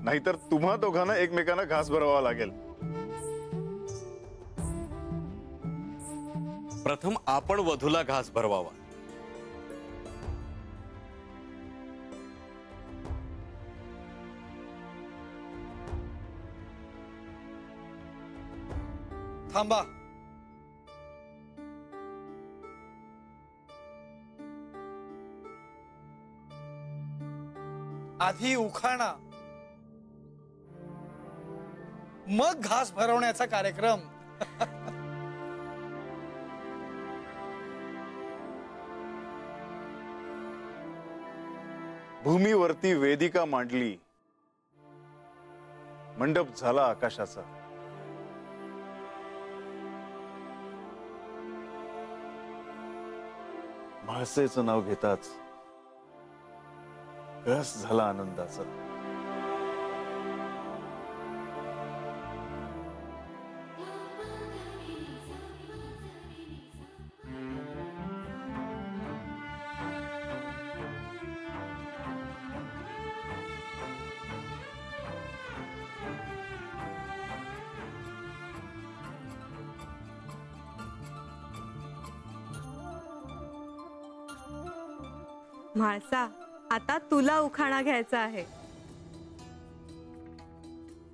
नाहीतर तुम्हा दोघांना एकमेकांना घास भरवावा लागेल. प्रथम आपण वधूला घास भरवावा. थांबा. आधी उखाणा, मग घास भरवण्याचा कार्यक्रम. भूमीवरती वेदिका मांडली, मंडप झाला आकाशाचा. म्हाळसेचं नाव घेताच रस झाला आनंदाचा. म्हाळसा, आता तुला उखाणा घ्यायचा आहे.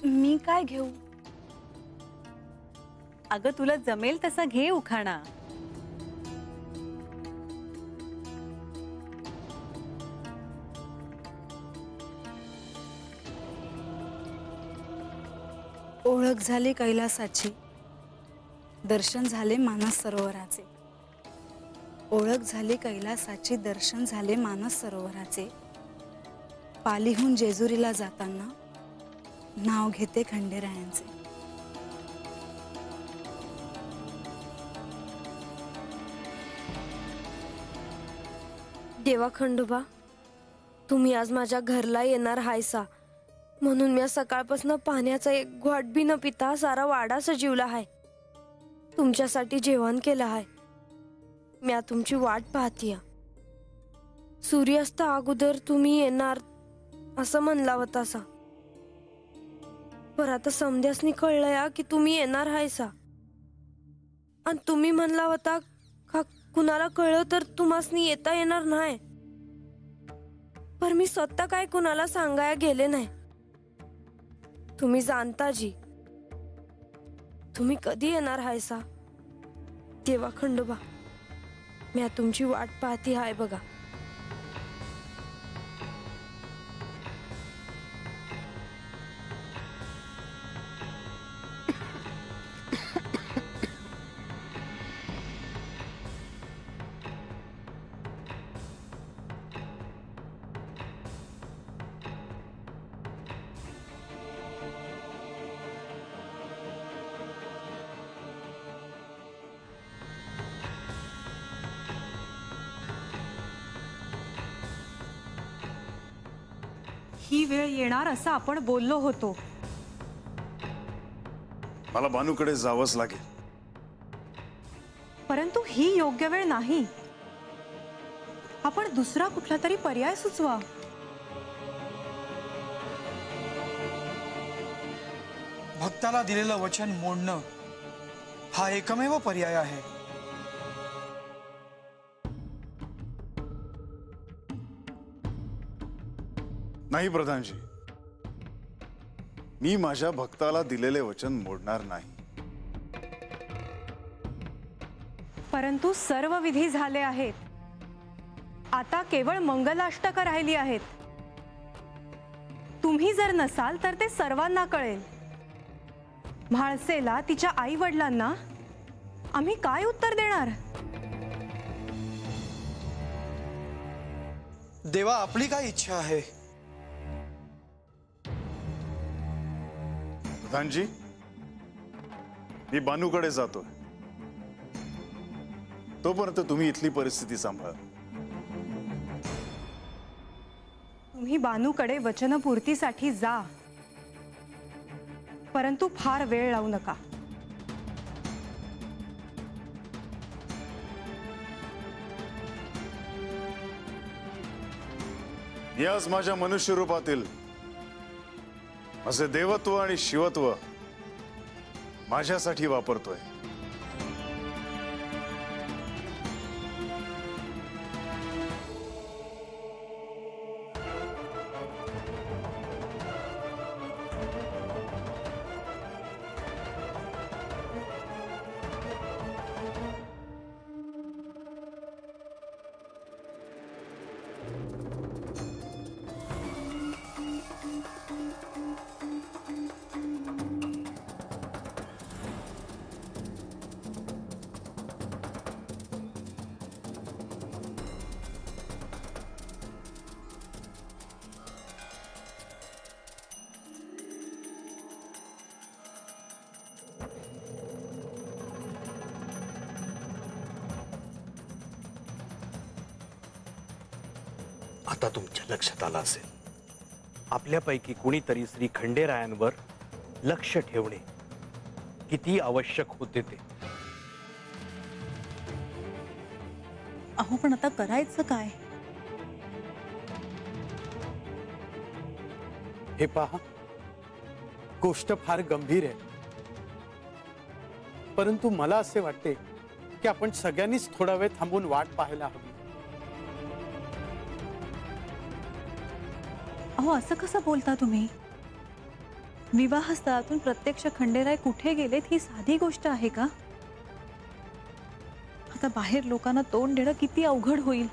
मी काय घेऊ? अगं तुला जमेल तसा घे उखाणा. ओळख झाली कैलासाची, दर्शन झाले मानस सरोवराचे. ओळख झाली कैलासाची, दर्शन झाले मानस सरोवराचे. पालीहून जेजुरीला जाताना नाव घेते खंडेरायांचे. देवा खंडोबा, तुम्ही आज माझ्या घरला येणार हायसा म्हणून मी सकाळपासून पाण्याचा एक घोट बी न पिता सारा वाडा सजीवला हाय. तुमच्यासाठी जेवण केलं हाय. मी तुमची वाट पाहतीय. सूर्यास्त अगोदर तुम्ही येणार असं म्हणला होता सा. पर आता समध्यासनी कळलंय की तुम्ही येणार हायसा. आणि तुम्ही म्हणला होता का कुणाला कळलं तर तुम्हासनी येता येणार नाही. पर मी स्वतः काय कुणाला सांगाया गेले नाही. तुम्ही जाणता जी तुम्ही कधी येणार हायसा. देवा खंडोबा, मी तुमची वाट पाहती हाय बघा. ही वेळ येणार असं आपण बोललो होतो. मला बानूकडे जावंच लागेल. परंतु ही योग्य वेळ नाही. आपण दुसरा कुठला तरी पर्याय सुचवा. भक्ताला दिलेलं वचन मोडणं हा एकमेव पर्याय आहे. नाही प्रधानजी, मी माझ्या भक्ताला दिलेले वचन मोडणार नाही. परंतु सर्व विधी झाले आहेत. आता केवळ मंगलाष्टक राहिली आहेत. तुम्ही जर नसाल तर ते सर्वांना कळेल. म्हाळसेला, तिच्या आई वडिलांना आम्ही काय उत्तर देणार. देवा, आपली काय इच्छा आहे. प्रधानजी, मी बानूकडे जातोय. तोपर्यंत तुम्ही इथली परिस्थिती सांभाळा. तुम्ही बानूकडे वचनपूर्तीसाठी जा, परंतु फार वेळ लावू नका. मी आज माझ्या मनुष्य रूपातील माझे देवत्व आणि शिवत्व माझ्यासाठी वापरतोय. आता तुमच्या लक्षात आलं असेल, आपल्यापैकी कुणीतरी श्री खंडेरायांवर लक्ष ठेवणे किती आवश्यक होते ते. अहो पण आता करायचं काय. हे पहा, गोष्ट फार गंभीर आहे. परंतु मला असे वाटते की आपण सगळ्यांनीच थोडा वेळ थांबून वाट पाहायला हवी. अहो असं कसं बोलता तुम्ही? विवाहस्थळातून प्रत्यक्ष खंडेराय कुठे गेलेत ही साधी गोष्ट आहे का? आता बाहेर लोकांना तोंड देणं किती अवघड होईल.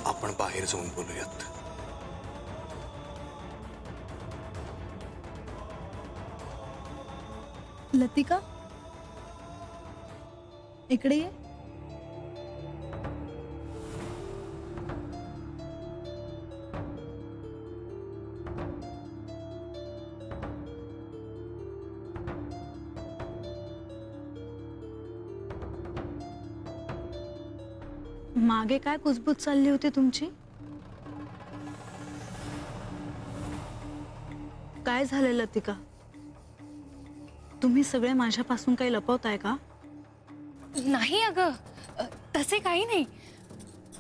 आपण बाहेर जाऊन बोलूयात. लतिका, इकडे ये. मागे काय कुजबूज चालली होती तुमची? काय झालं लतिका? तुम्ही सगळे माझ्यापासून काही लपवताय का? नाही अगं, तसे काही नाही.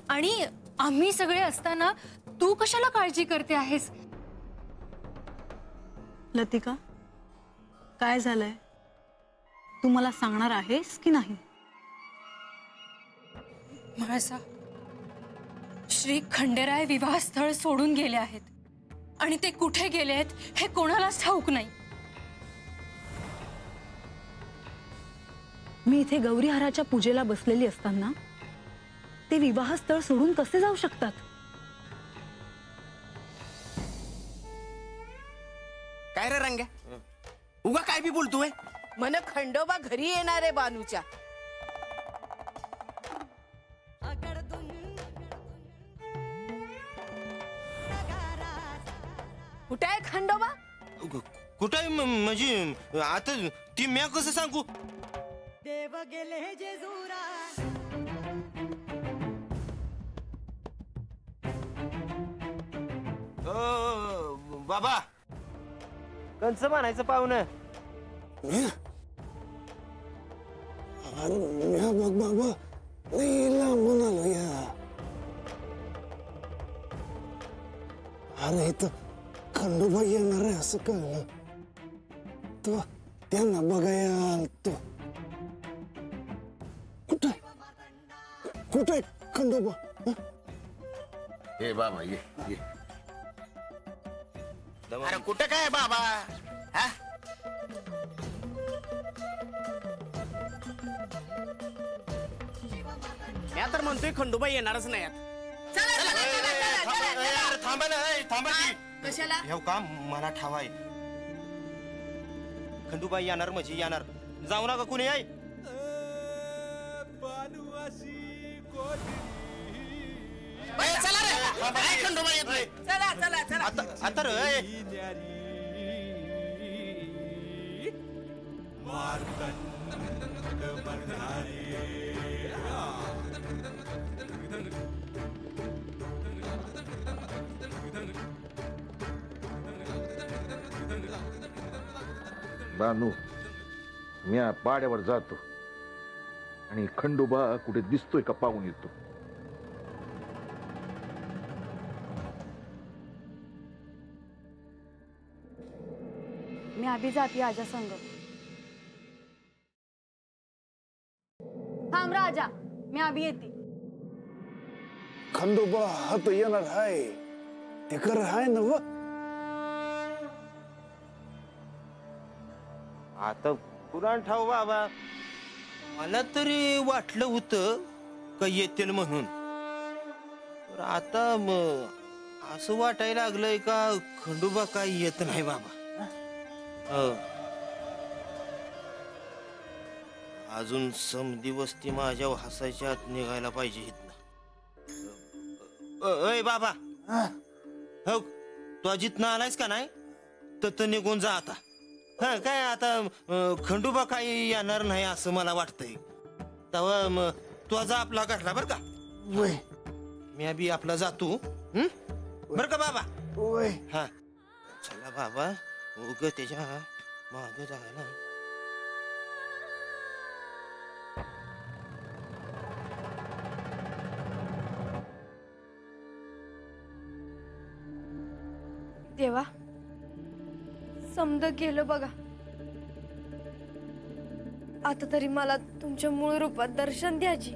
आणि आम्ही सगळे असताना तू कशाला काळजी करते आहेस? लतिका, काय झालंय? तू मला सांगणार आहेस की नाही? म्हाळसा, श्री खंडेराय विवाहस्थळ सोडून गेले आहेत आणि ते कुठे गेलेत हे कोणालाच ठाऊक नाही. मी इथे गौरीहाराच्या पूजेला बसलेली असताना ते विवाहस्थळ सोडून कसे जाऊ शकतात? काय रे रंग्या, उगा काय बी बोलतोय? मन खंडोबा घरी येणार आहे बानूच्या. कुठे आहे खंडोबा? कुठे आहे म्हणजे आता ती म्या कसं सांगू? देव गेले जेजुरा. बाबा, कंच म्हणायचं पाहुणं. अरे बघ बाबा, लई लांबून आलो या. अरे इथं खंडोबा येणार आहे असं कळलं. तो त्यांना बघायला आलतो. कुठे कुठे खंडोबा? ए बाबा ये ये. अरे कुठे काय बाबा? हा? या तर म्हणतोय खंडोबा येणारच नाही. थांबा ना, थांबा की. कशाला? हे काम मला ठावाय. खंडूबाई येणार म्हणजे येणार. जाऊ नका कुणी आहे. चला रे, खंडोबा येत नाही. चला चला चला. आता रे बानू, मी पाड्यावर जातो आणि खंडोबा कुठे दिसतोय का पाहून येतो. मी आधी जाते आजा संग. थांब राजा, मी आधी येते. खंडोबा हा तर येणार आहे. ते खरं आहे ना व? आता पुराण ठाव बाबा. मला तरी वाटलं होतं का येतील म्हणून. तर आता असं वाटायला लागलंय का खंडोबा काही येत नाही बाबा. अजून समधी वस्ती माझ्या हसायच्या आत निघायला पाहिजे इथनं. अय बाबा, हो तू जिथनं आलायस का नाही तर निघून जा आता. हा काय आता खंडोबा काही येणार नाही असं मला वाटतंय. तेव्हा तू जा आपला घडला बर का. मी अभि आपला जातो बर का बाबा. हा चला बाबा, उग त्याच्या मागे जायला. देवा, समद गेलं बघा. आता तरी मला तुमच्या मूळ रूपात दर्शन द्याजी.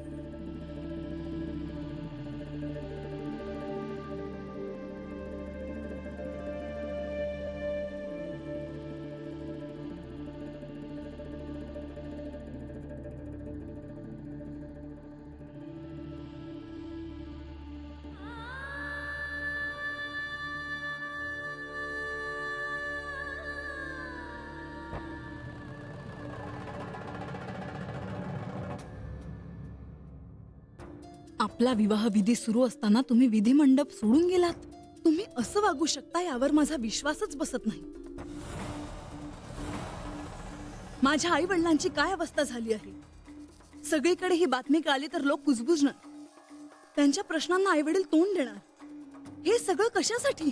आपला विवाह विधी सुरू असताना तुम्ही विधी मंडप सोडून गेलात. तुम्ही असं वागू शकता यावर माझा विश्वासच बसत नाही. माझ्या आई वडिलांची काय अवस्था झाली आहे. सगळीकडे ही बातमी कळाली तर लोक कुजबुजणार. त्यांच्या प्रश्नांना आई वडील तोंड देणार. हे सगळं कशासाठी?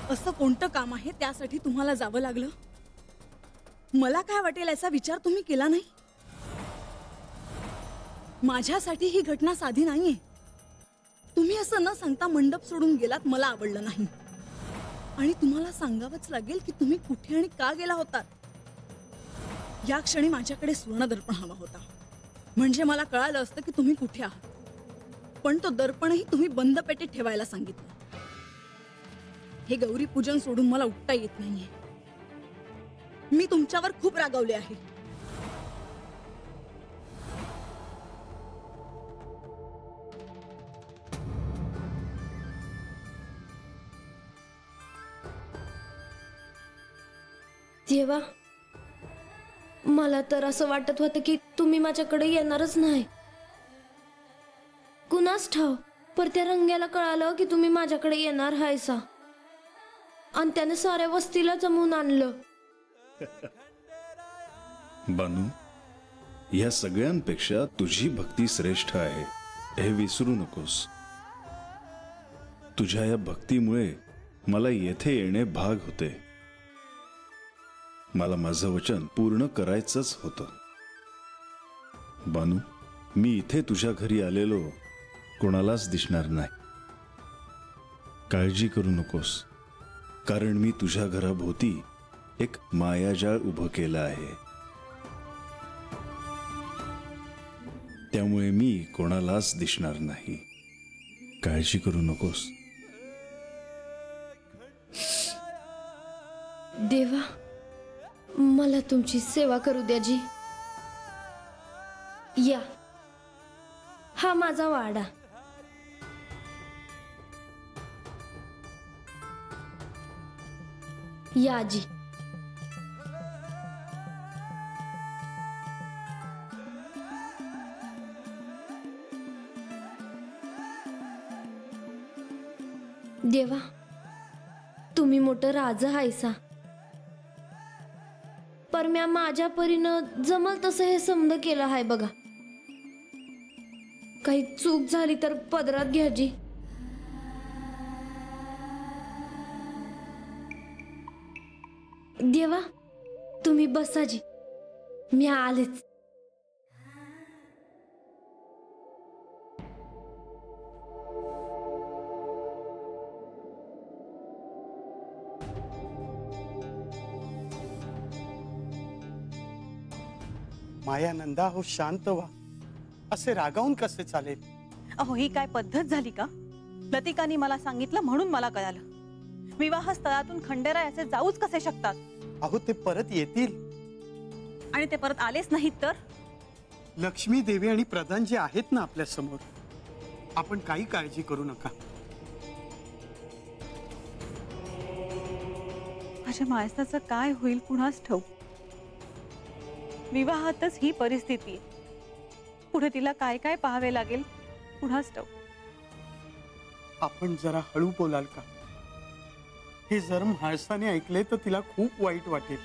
असं कोणतं काम आहे त्यासाठी तुम्हाला जावं लागलं? मला काय वाटेल याचा विचार तुम्ही केला नाही? माझ्यासाठी ही घटना साधी नाहीये. तुम्ही असं न सांगता मंडप सोडून गेलात, मला आवडलं नाही. आणि तुम्हाला सांगावंच लागेल की तुम्ही कुठे आणि का गेला होतात. या क्षणी माझ्याकडे सुवर्णदर्पण हवा होता, म्हणजे मला कळालं असतं की तुम्ही कुठे आहात. पण तो दर्पणही तुम्ही बंद पेटीत ठेवायला सांगितलं. हे गौरी पूजन सोडून मला उठता येत नाहीये. मी तुमच्यावर खूप रागावले आहे. देवा, मला तर असं वाटत होतं की तुम्ही माझ्याकडे येणारच नाही. कुणास ठाव, पर त्या रंग्याला कळालं की तुम्ही माझ्याकडे येणार हायसा आणि त्याने साऱ्या वस्तीला जमवून आणलं. बानू, या सगळ्यांपेक्षा तुझी भक्ती श्रेष्ठ आहे हे विसरू नकोस. तुझ्या या भक्तीमुळे मला येथे येणे भाग होते. मला माझं वचन पूर्ण करायचंच होतं. बानू, मी इथे तुझ्या घरी आलेलो कोणालाच दिसणार नाही. काळजी करू नकोस, कारण मी तुझ्या घराभोवती एक मायाजाळ उभं केलं आहे. त्यामुळे मी कोणालाच दिसणार नाही. काळजी करू नकोस. देवा, मला तुमची सेवा करू द्या जी. या, हा माझा वाडा. या जी. देवा, तुम्ही मोठं राजा हायसा, पर म्या माझ्या परीनं जमल तसं हे समज केलं आहे बघा. काही चूक झाली तर पदरात घ्या जी. देवा, तुम्ही बसा जी, मी आलेच. मायानंदा, हो शांत व्हा. असे रागावून कसे चालेल? अहो, ही काय पद्धत झाली का? लतिकानी मला सांगितलं म्हणून मला कळालं. विवाह स्थळातून खंडेराय असे जाऊच कसे शकतात? अहो, ते परत येतील. आणि ते परत आलेच नाहीत तर? लक्ष्मी देवी आणि प्रधानजी आहेत ना आपल्या समोर. आपण काही काळजी करू नका. माझ्या माणसाचं काय होईल कुणास ठाऊक. विवाहातच ही परिस्थिती आहे. पुढे तिला काय काय पाहावे लागेल कुणास ठाऊक. आपण जरा हळू बोलाल का? हे जर म्हाळसाने ऐकले तर तिला खूप वाईट वाटेल.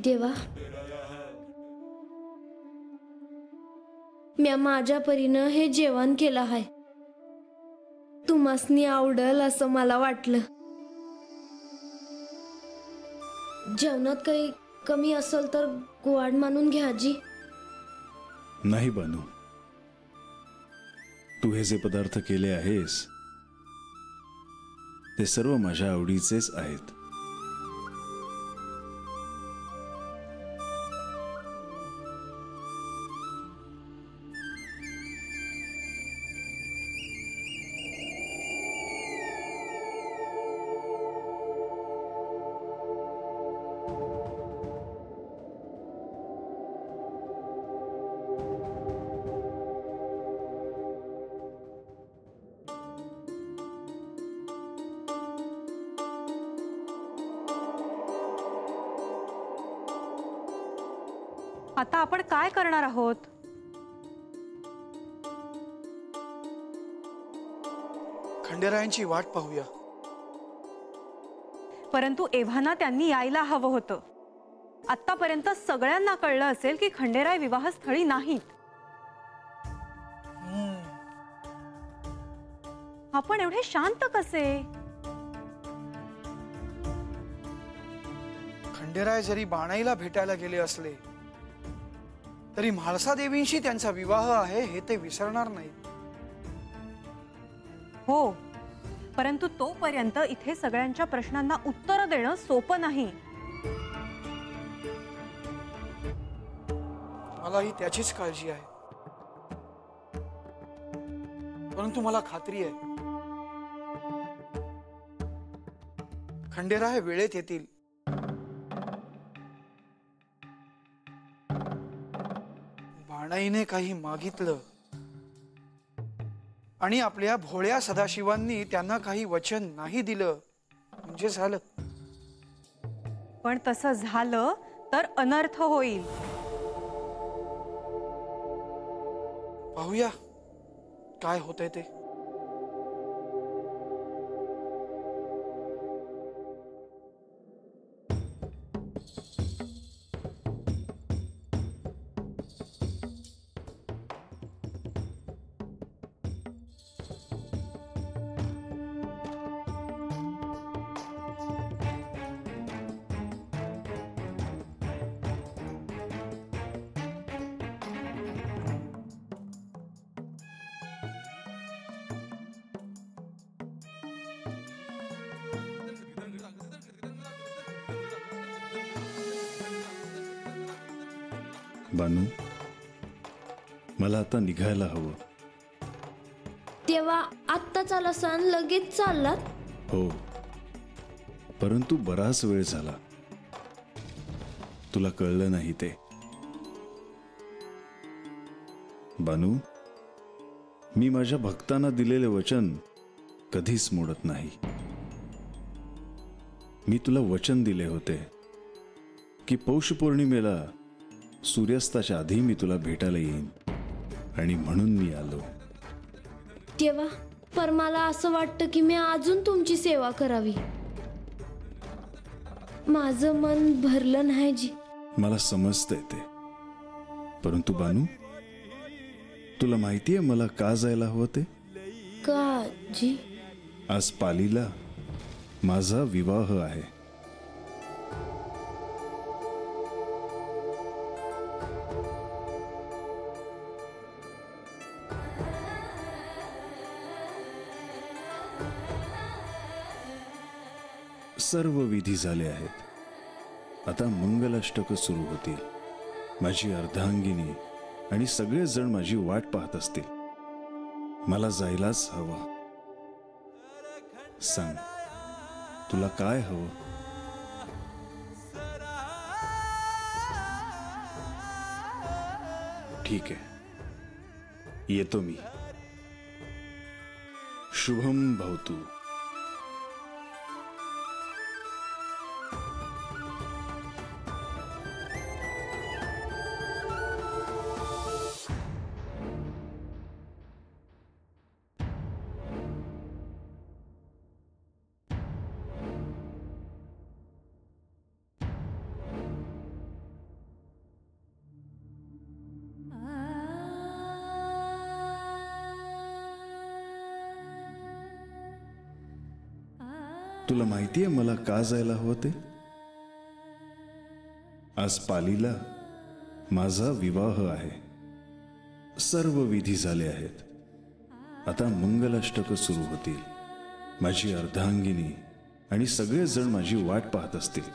देवा, म्या माझ्या परीनं हे जेवण केलं आहे. तुम्हासनी आवडल असं मला वाटलं. जेवणात काही कमी असेल तर गोड मानून घ्या जी. नाही बानू, तू हे जे पदार्थ केले आहेस ते सर्व माझ्या आवडीचेच आहेत. आता आपण काय करणार आहोत? खंडेरायांची वाट पाहूया. परंतु एव्हाना त्यांनी यायला हवं होतं. आतापर्यंत सगळ्यांना कळलं असेल की खंडेराय विवाहस्थळी नाहीत. आपण एवढे शांत कसे? खंडेराय जरी बाणाईला भेटायला गेले असले तरी म्हाळसा देवींशी त्यांचा विवाह आहे हे ते विसरणार नाहीत. हो, परंतु तोपर्यंत इथे सगळ्यांच्या प्रश्नांना उत्तर देणं सोपं नाही. मलाही त्याचीच काळजी आहे. परंतु मला खात्री आहे खंडेराय वेळेत येतील. बाणाईने काही मागितलं आणि आपल्या भोळ्या सदाशिवांनी त्यांना काही वचन नाही दिलं म्हणजे झालं. पण तसं झालं तर अनर्थ होईल. पाहूया काय होतंय ते. बानू, मला आता निघायला हवं. तेव्हा आत्ताच आला सण लगेच चाललात? हो, परंतु बराच वेळ झाला. तुला कळलं नाही ते. बानू, मी माझ्या भक्तांना दिलेले वचन कधीच मोडत नाही. मी तुला वचन दिले होते की पौष पौर्णिमेला सूर्यास्ताच्या आधी मी तुला भेटायला येईन, आणि म्हणून मी आलो. तेव्हा पर मला असं वाटतं की मी अजून तुमची सेवा करावी. माझं मन भरलं नाही जी. मला समजतंय ते, परंतु बानू, तुला माहितीये मला का जायला हवं ते? का जी? आज पालीला माझा विवाह आहे. सर्व विधी झाले आहेत. आता मंगलाष्टक सुरू होतील. माझी अर्धांगिनी आणि सगळे जण माझी वाट पाहत असतील. मला जायलाच हवं. सांग, तुला काय हवं? ठीक आहे, येतो मी. शुभम भवतु. तुला माहितीये मला का जायला हवं ते? आज पालीला माझा विवाह आहे. सर्व विधी झाले आहेत. आता मंगलाष्टक सुरू होतील. माझी अर्धांगिनी आणि सगळे जण माझी वाट पाहत असतील.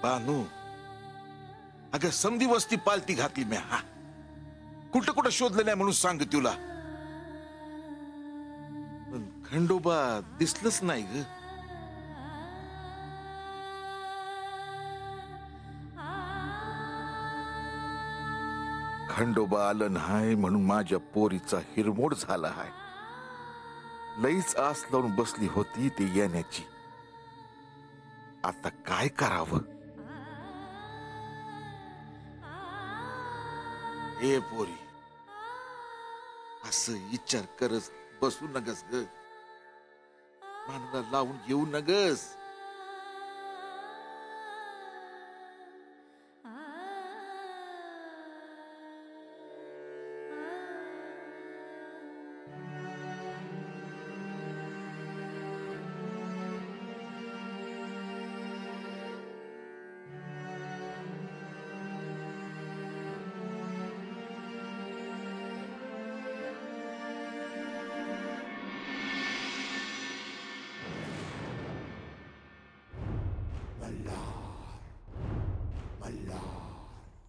बानू, अगं समधी वस्ती पालती घातली मी. हा, कुठं कुठं शोधलं नाही म्हणून सांग तुला. पण खंडोबा दिसलंच नाही ग. खंडोबा आलं नाही म्हणून माझ्या पोरीचा हिरमोड झाला आहे. लईच आस लावून बसली होती ती येण्याची. आता काय करावं? हे पोरी, असं विचार करत बसू नगस ग, मानला लावून घेऊ नगस.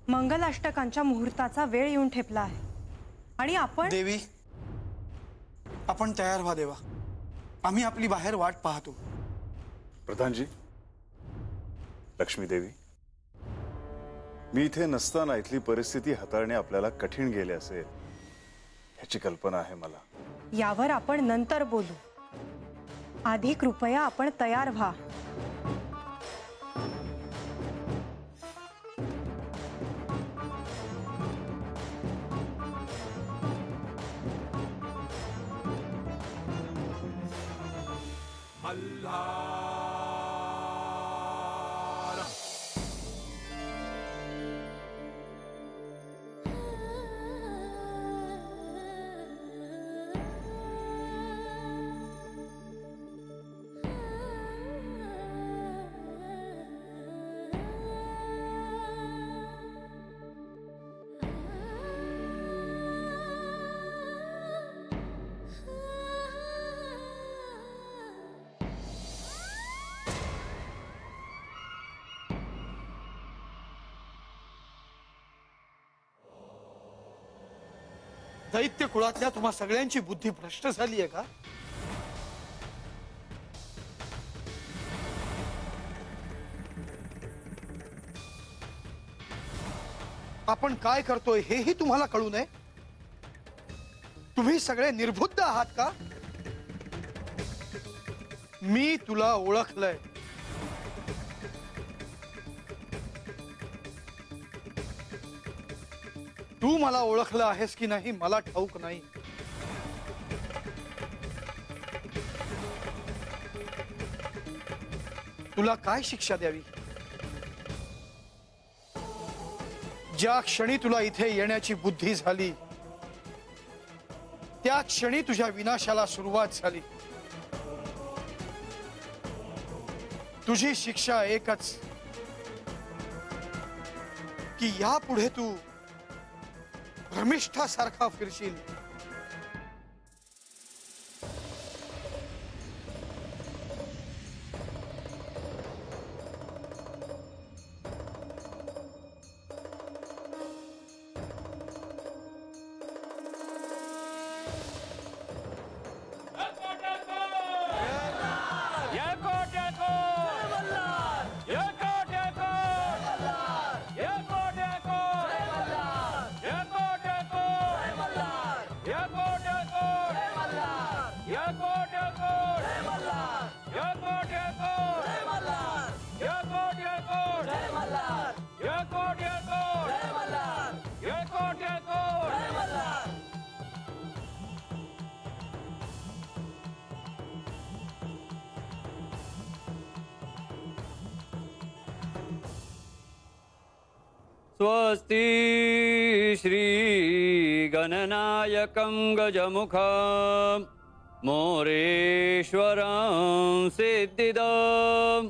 मंगलाष्टकांच्या मुहूर्ताचा वेळ येऊन ठेपला आहे आणि आपण देवी, आपण तयार व्हा देवा. आम्ही आपली बाहेर वाट पाहतो. प्रधानजी, लक्ष्मी देवी, मी इथे नसताना इथली परिस्थिती हाताळणे आपल्याला कठीण गेले असेल ह्याची कल्पना आहे मला. यावर आपण नंतर बोलू. आधी कृपया आपण तयार व्हा. दैत्य कुळातल्या तुम्हा सगळ्यांची बुद्धी भ्रष्ट झाली आहे का? आपण काय करतोय हेही तुम्हाला कळू नये? तुम्ही सगळे निर्बुद्ध आहात का? मी तुला ओळखलंय. तू मला ओळखलं आहेस की नाही मला ठाऊक नाही. तुला काय शिक्षा द्यावी? ज्या क्षणी तुला इथे येण्याची बुद्धी झाली त्या क्षणी तुझ्या विनाशाला सुरुवात झाली. तुझी शिक्षा एकच की यापुढे तू भ्रमिष्ठासारखा फिरशील. स्वस्ति श्री गणनायकं गजमुखं मोरेश्वरं सिद्धिदं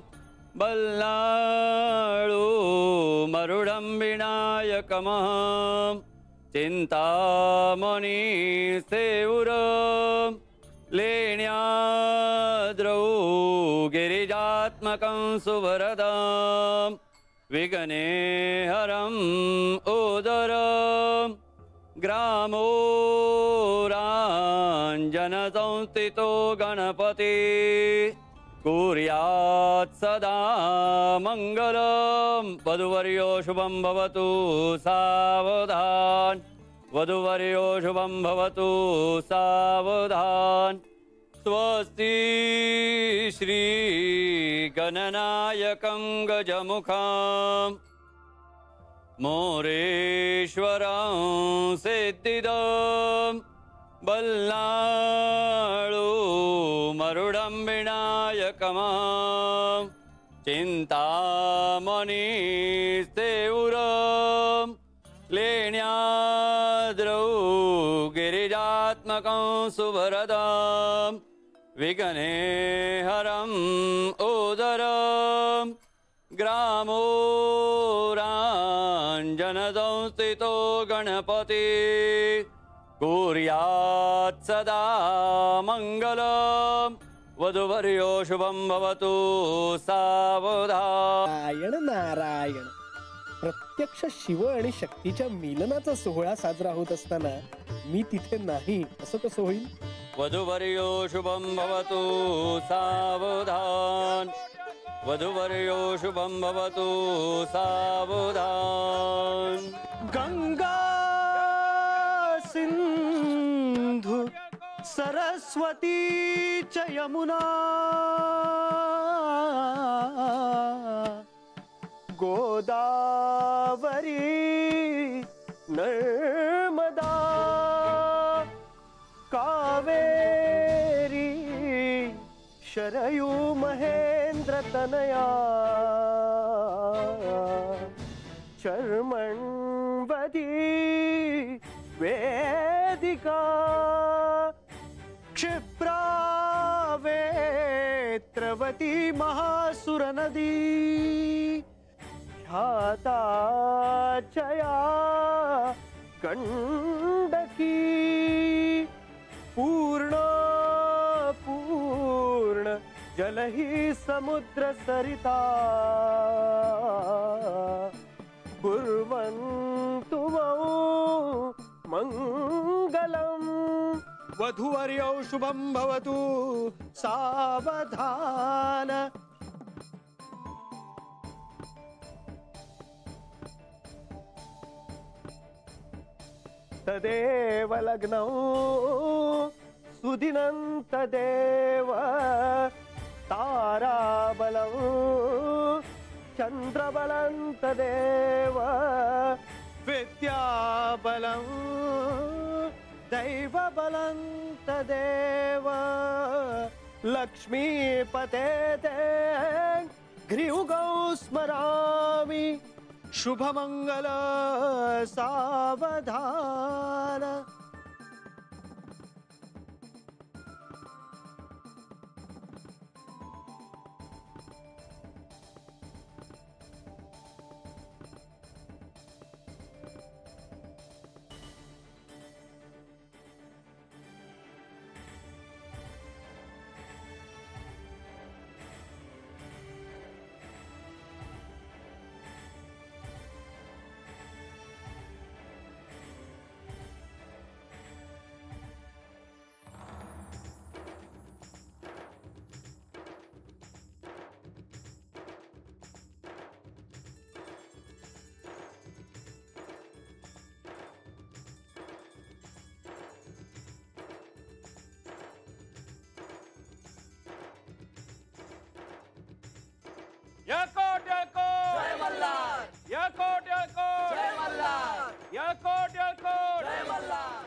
बल्लाळु मरुडं विनायकमहं चिन्तामणि सेवुरं लेण्याद्रौ गिरिजात्मकं सुवरदं विघ्नेहरं उदरं ग्रामोराञ्जनसंस्थितो गणपति कुर्यात् सदा मङ्गलं. वधुवर्यो शुभं भवतु सावधान. वधुवर्यो शुभं भवतु सावधान. स्वस्ति श्री गणनायकं गजमुखं मोरेश्वरं सिद्धिदं बल्लाळु मरुडं विनायकमं चिन्तामणिस्तेउरं लेण्याद्रौ गिरिजात्मकं सुभरदं विघ्नेहरम् उदरं ग्रामोराञ्जनसंस्थितो गणपति कुर्यात् सदा मङ्गलम् वधुवर्यो शुभं भवतु सावधान. नारायण नारायण. प्रत्यक्ष शिव आणि शक्तीच्या मिलनाचा सोहळा साजरा होत असताना मी तिथे नाही असं कसं होईल? वधुवर्यो शुभं भवतु सावधान. वधुवर्यो शुभं भवतु सावधान. गंगा सिंधु सरस्वती च यमुना गोदावरी नर्मदा कावेरी शरयू महेंद्र तनया चर्मण्वती वेदिका क्षिप्रावेत्रवती महासुर नदी ख्याता चया गंडकी पूर्ण पूर्ण जलहि समुद्र सरिता कुर्वन्तु मंगलम्. वधूवर्यौ शुभं भवतु सावधान. तदेव लग्नौ सुदिनं तदेव ताराबलं चन्द्रबलं तदेव विद्याबलं दैवबलं तदेव लक्ष्मीपते ते घ्रियुगौ स्मरामि शुभमंगल सावधान. याकोट याकोट जय मल्हार. याकोट याकोट जय मल्हार. याकोट याकोट जय मल्हार.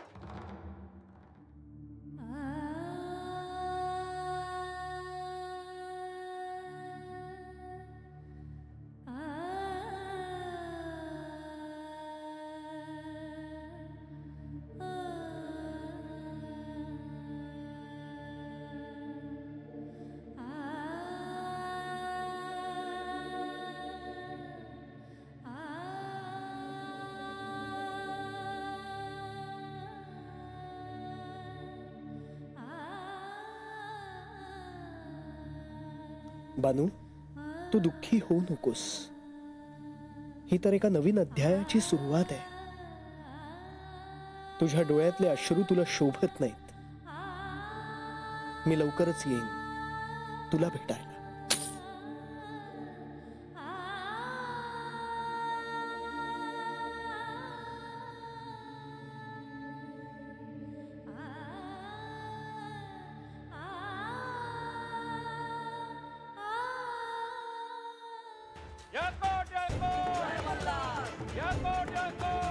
बानू, तू दुःखी होऊ नकोस. ही तर एका नवीन अध्यायाची सुरुवात आहे. तुझ्या डोळ्यातले अश्रू तुला शोभत नाहीत. मी लवकरच येईन तुला भेटायला. याकोट याकोट जय मल्हार. जयकोट जयकोट